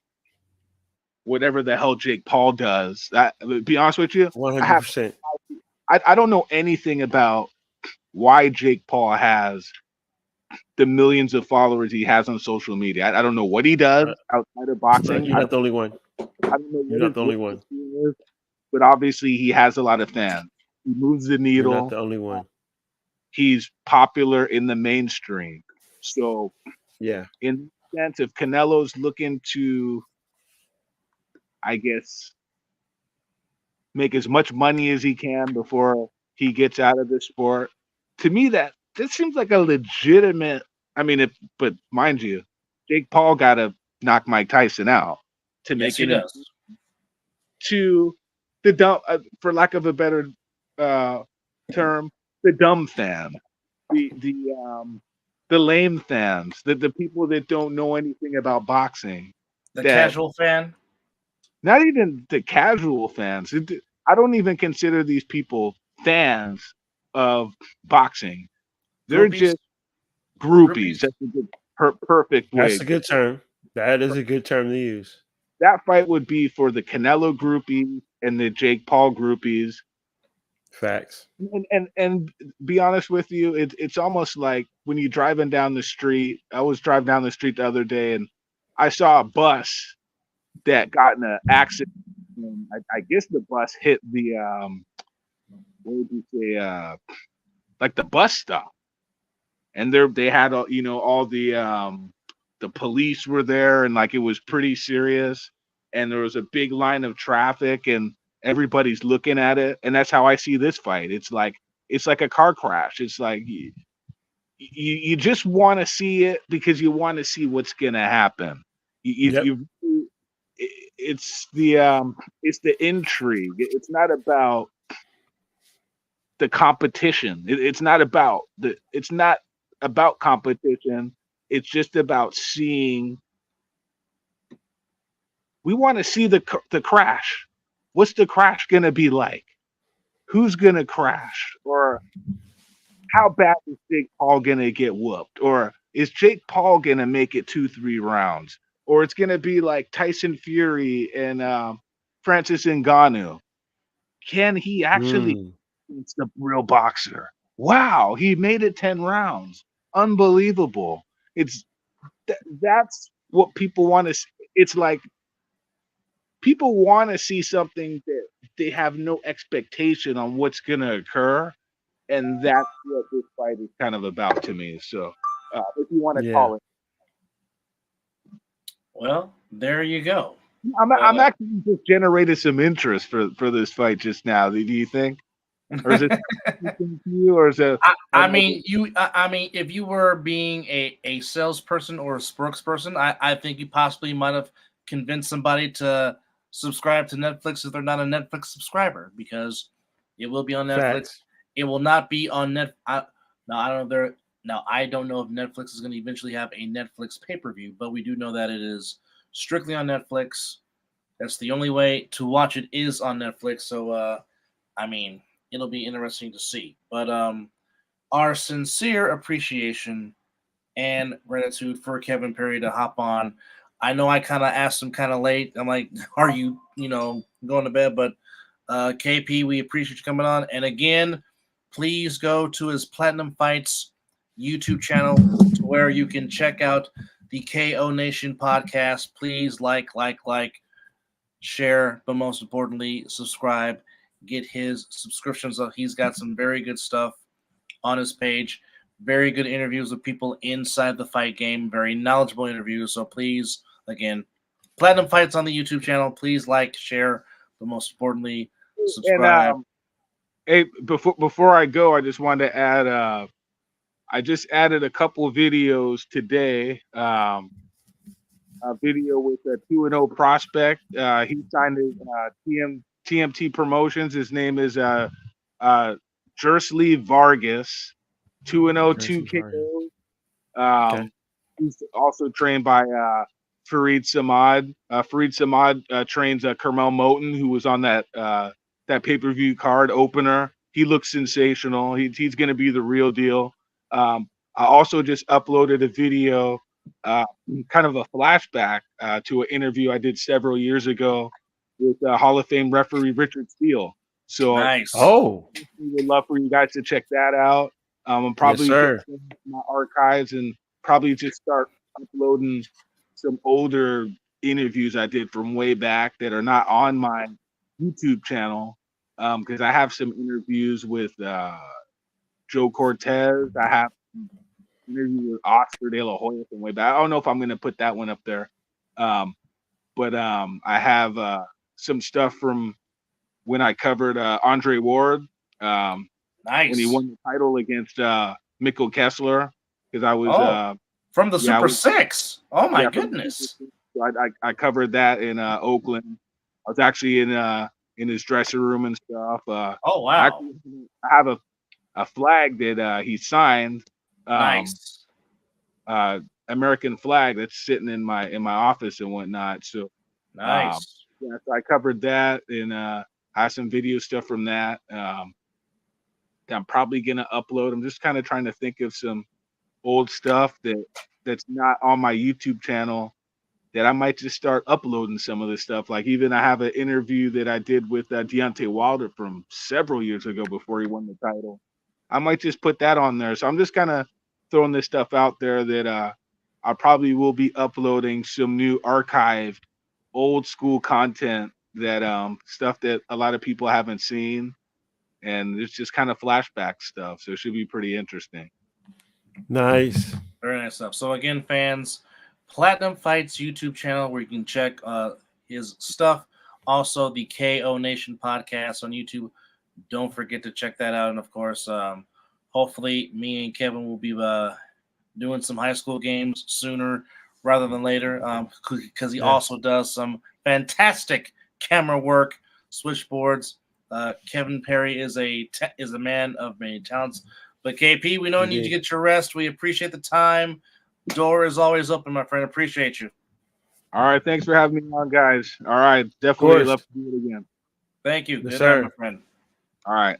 whatever the hell Jake Paul does. That, to be honest with you, 100%. I don't know anything about why Jake Paul has the millions of followers he has on social media. I don't know what he does outside of boxing. You're not the only one. I don't know. You're not the only one. But obviously, he has a lot of fans. He moves the needle. You're not the only one. He's popular in the mainstream. So, in the sense, if Canelo's looking to, I guess, make as much money as he can before he gets out of the sport, to me, that this seems like a legitimate. I mean, but mind you, Jake Paul got to knock Mike Tyson out to Yes, make he it does. to the dumb, for lack of a better term, the dumb fan, the lame fans, the people that don't know anything about boxing. The That casual fan. not even the casual fans. I don't even consider these people fans of boxing. They're Groupies? just groupies. That's a good, perfect way. That's a good term. That is a good term to use. That fight would be for the Canelo groupies and the Jake Paul groupies. Facts. And be honest with you, it's almost like when you're driving down the street. I was driving down the street the other day, and I saw a bus that got in an accident. And I guess the bus hit the what would you say, like the bus stop, and they had all all the police were there, and like it was pretty serious, and there was a big line of traffic, and everybody's looking at it, and that's how I see this fight. It's like a car crash. It's like you just want to see it because you want to see what's gonna happen. It's the intrigue. It's not about the competition. It's not about competition. It's just about seeing. We want to see the crash. What's the crash gonna be like? Who's gonna crash? Or how bad is Jake Paul gonna get whooped? Or is Jake Paul gonna make it 2-3 rounds? Or it's gonna be like Tyson Fury and Francis Ngannou. Can he actually against the real boxer? Wow, he made it 10 rounds. Unbelievable. That's what people want to see. It's like people want to see something that they have no expectation on what's going to occur, and that's what this fight is kind of about to me. So, if you want to call it, well, there you go. I'm actually just generated some interest for this fight just now. Do you think, or is it you, or is it? I mean, if you were being a salesperson or a spokesperson, I think you possibly might have convinced somebody to subscribe to Netflix if they're not a Netflix subscriber, because it will be on Netflix. Facts. It will not be on Net. I don't know if Netflix is going to eventually have a Netflix pay-per-view, but we do know that it is strictly on Netflix. That's the only way to watch it is on Netflix. So, I mean, it'll be interesting to see. But our sincere appreciation and gratitude for Kevin Perry to hop on. I know I kind of asked him kind of late. I'm like, are you, going to bed? But KP, we appreciate you coming on. And again, please go to his Platinum Fights YouTube channel to where you can check out the KO Nation podcast. Please like, share, but most importantly, subscribe. Get his subscriptions up. He's got some very good stuff on his page. Very good interviews with people inside the fight game. Very knowledgeable interviews. So please, again, Platinum Fights on the YouTube channel. Please like, share, but most importantly, subscribe. And, hey, before I go, I just wanted to add. I just added a couple of videos today. A video with a 2-0 prospect. He signed his TMT Promotions. His name is Jersey Vargas. 2-0, 2 KOs. He's also trained by Fareed Samad. Fareed Samad trains Carmel Moten, who was on that pay-per-view card opener. He looks sensational. He's going to be the real deal. I also just uploaded a video, kind of a flashback to an interview I did several years ago with Hall of Fame referee Richard Steele. So nice. We would love for you guys to check that out. I'm probably get my archives and probably just start uploading some older interviews I did from way back that are not on my YouTube channel, because I have some interviews with Joe Cortez. I have an interview with Oscar De La Hoya from way back. I don't know if I'm going to put that one up there, but I have some stuff from when I covered Andre Ward. Nice. When he won the title against Mikkel Kessler because I was from the Super was, 6. Oh my yeah, goodness! I covered that in Oakland. I was actually in his dressing room and stuff. Oh wow! I have a flag that he signed. Nice. American flag that's sitting in my office and whatnot. So nice. Yeah, so I covered that and I have some video stuff from that. I'm probably gonna upload. I'm just kind of trying to think of some old stuff that's not on my YouTube channel that I might just start uploading some of this stuff. Like even I have an interview that I did with Deontay Wilder from several years ago before he won the title. I might just put that on there. So I'm just kind of throwing this stuff out there that I probably will be uploading some new archived old school content that stuff that a lot of people haven't seen. And it's just kind of flashback stuff. So it should be pretty interesting. Nice. Very nice stuff. So again, fans, Platinum Fights YouTube channel where you can check his stuff. Also, the KO Nation podcast on YouTube. Don't forget to check that out. And of course, hopefully me and Kevin will be doing some high school games sooner rather than later because he also does some fantastic camera work, switchboards. Kevin Perry is a man of many talents. But KP, we know you need to get your rest. We appreciate the time. Door is always open, my friend. Appreciate you. All right. Thanks for having me on, guys. All right. Definitely love to do it again. Thank you. Yes, good sir. night, my friend. All right.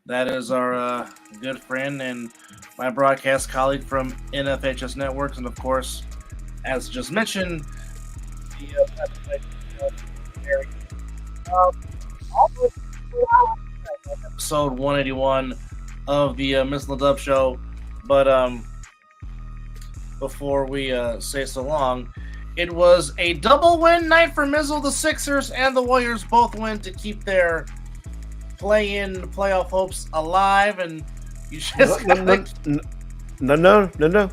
That is our good friend and my broadcast colleague from NFHS Networks. And, of course, as just mentioned, episode 181 of the Mizzle and Dub Show. But before we say so long, it was a double win night for Mizzle. The Sixers and the Warriors both win to keep their play-in playoff hopes alive. And you just no.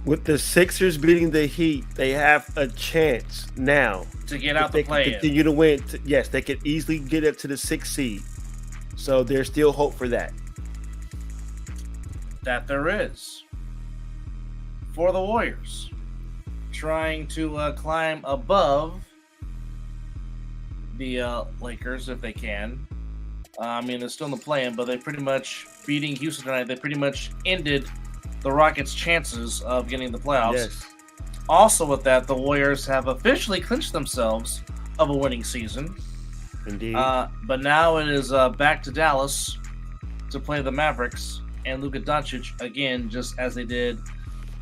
With the Sixers beating the Heat, they have a chance now to get out the play-in. Continue to win. Yes, they could easily get up to the 6th seed. So there's still hope for that. That there is. For the Warriors, trying to climb above the Lakers if they can. I mean, they're still in the play-in, but they pretty much, beating Houston tonight, they pretty much ended the Rockets' chances of getting the playoffs. Yes. Also with that, the Warriors have officially clinched themselves of a winning season. Indeed. But now it is back to Dallas to play the Mavericks and Luka Doncic again, just as they did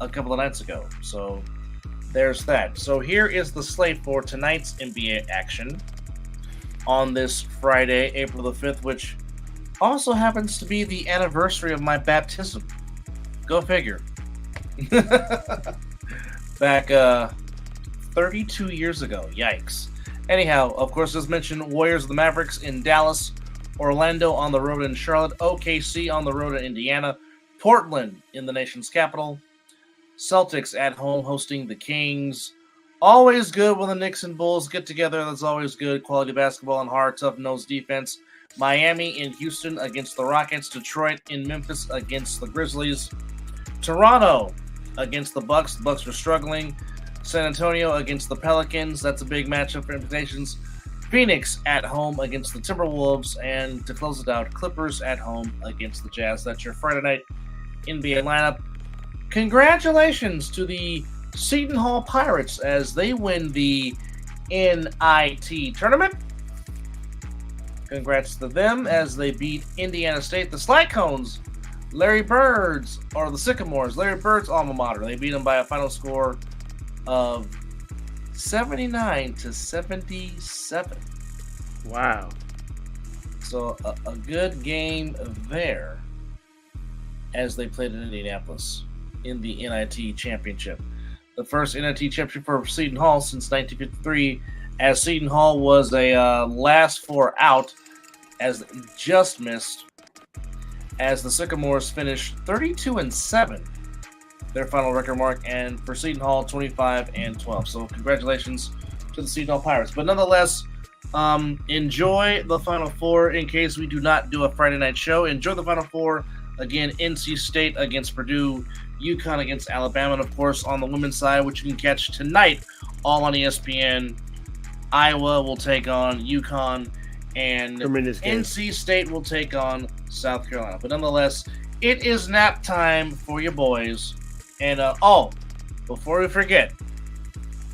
a couple of nights ago. So there's that. So here is the slate for tonight's NBA action on this Friday, April the 5th, which also happens to be the anniversary of my baptism. Go figure. Back 32 years ago. Yikes. Anyhow, of course, as mentioned, Warriors of the Mavericks in Dallas, Orlando on the road in Charlotte, OKC on the road in Indiana, Portland in the nation's capital, Celtics at home hosting the Kings. Always good when the Knicks and Bulls get together. That's always good. Quality basketball and hard, tough-nosed defense. Miami in Houston against the Rockets. Detroit in Memphis against the Grizzlies. Toronto against the Bucks. The Bucks are struggling. San Antonio against the Pelicans. That's a big matchup for invitations. Phoenix at home against the Timberwolves. And to close it out, Clippers at home against the Jazz. That's your Friday night NBA lineup. Congratulations to the Seton Hall Pirates as they win the NIT tournament. Congrats to them as they beat Indiana State. The Slycones, Larry Bird's, or the Sycamores, Larry Bird's alma mater. They beat them by a final score of 79-77. Wow. So a good game there as they played in Indianapolis in the NIT championship. The first NIT championship for Seton Hall since 1953, as Seton Hall was a last four out, as they just missed, as the Sycamores finished 32-7, their final record mark, and for Seton Hall 25-12. So congratulations to the Seton Hall Pirates. But nonetheless, enjoy the Final Four. In case we do not do a Friday night show, enjoy the Final Four Again, NC State against Purdue, UConn against Alabama, and of course on the women's side, which you can catch tonight, all on ESPN. Iowa will take on UConn, and NC State will take on South Carolina. But nonetheless, it is nap time for you boys. And before we forget,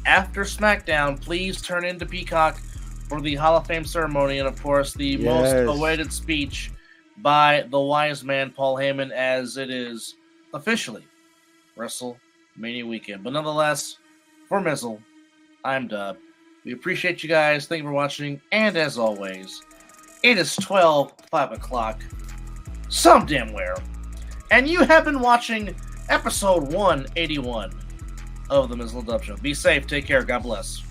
after SmackDown, please turn into Peacock for the Hall of Fame ceremony, and of course the most awaited speech by the wise man Paul Heyman, as it is officially WrestleMania weekend. But nonetheless, for Mizzle, I'm Dub. We appreciate you guys. Thank you for watching. And as always, it is 5 o'clock, some damn where. And you have been watching episode 181 of the Mizzle and Dub Show. Be safe. Take care. God bless.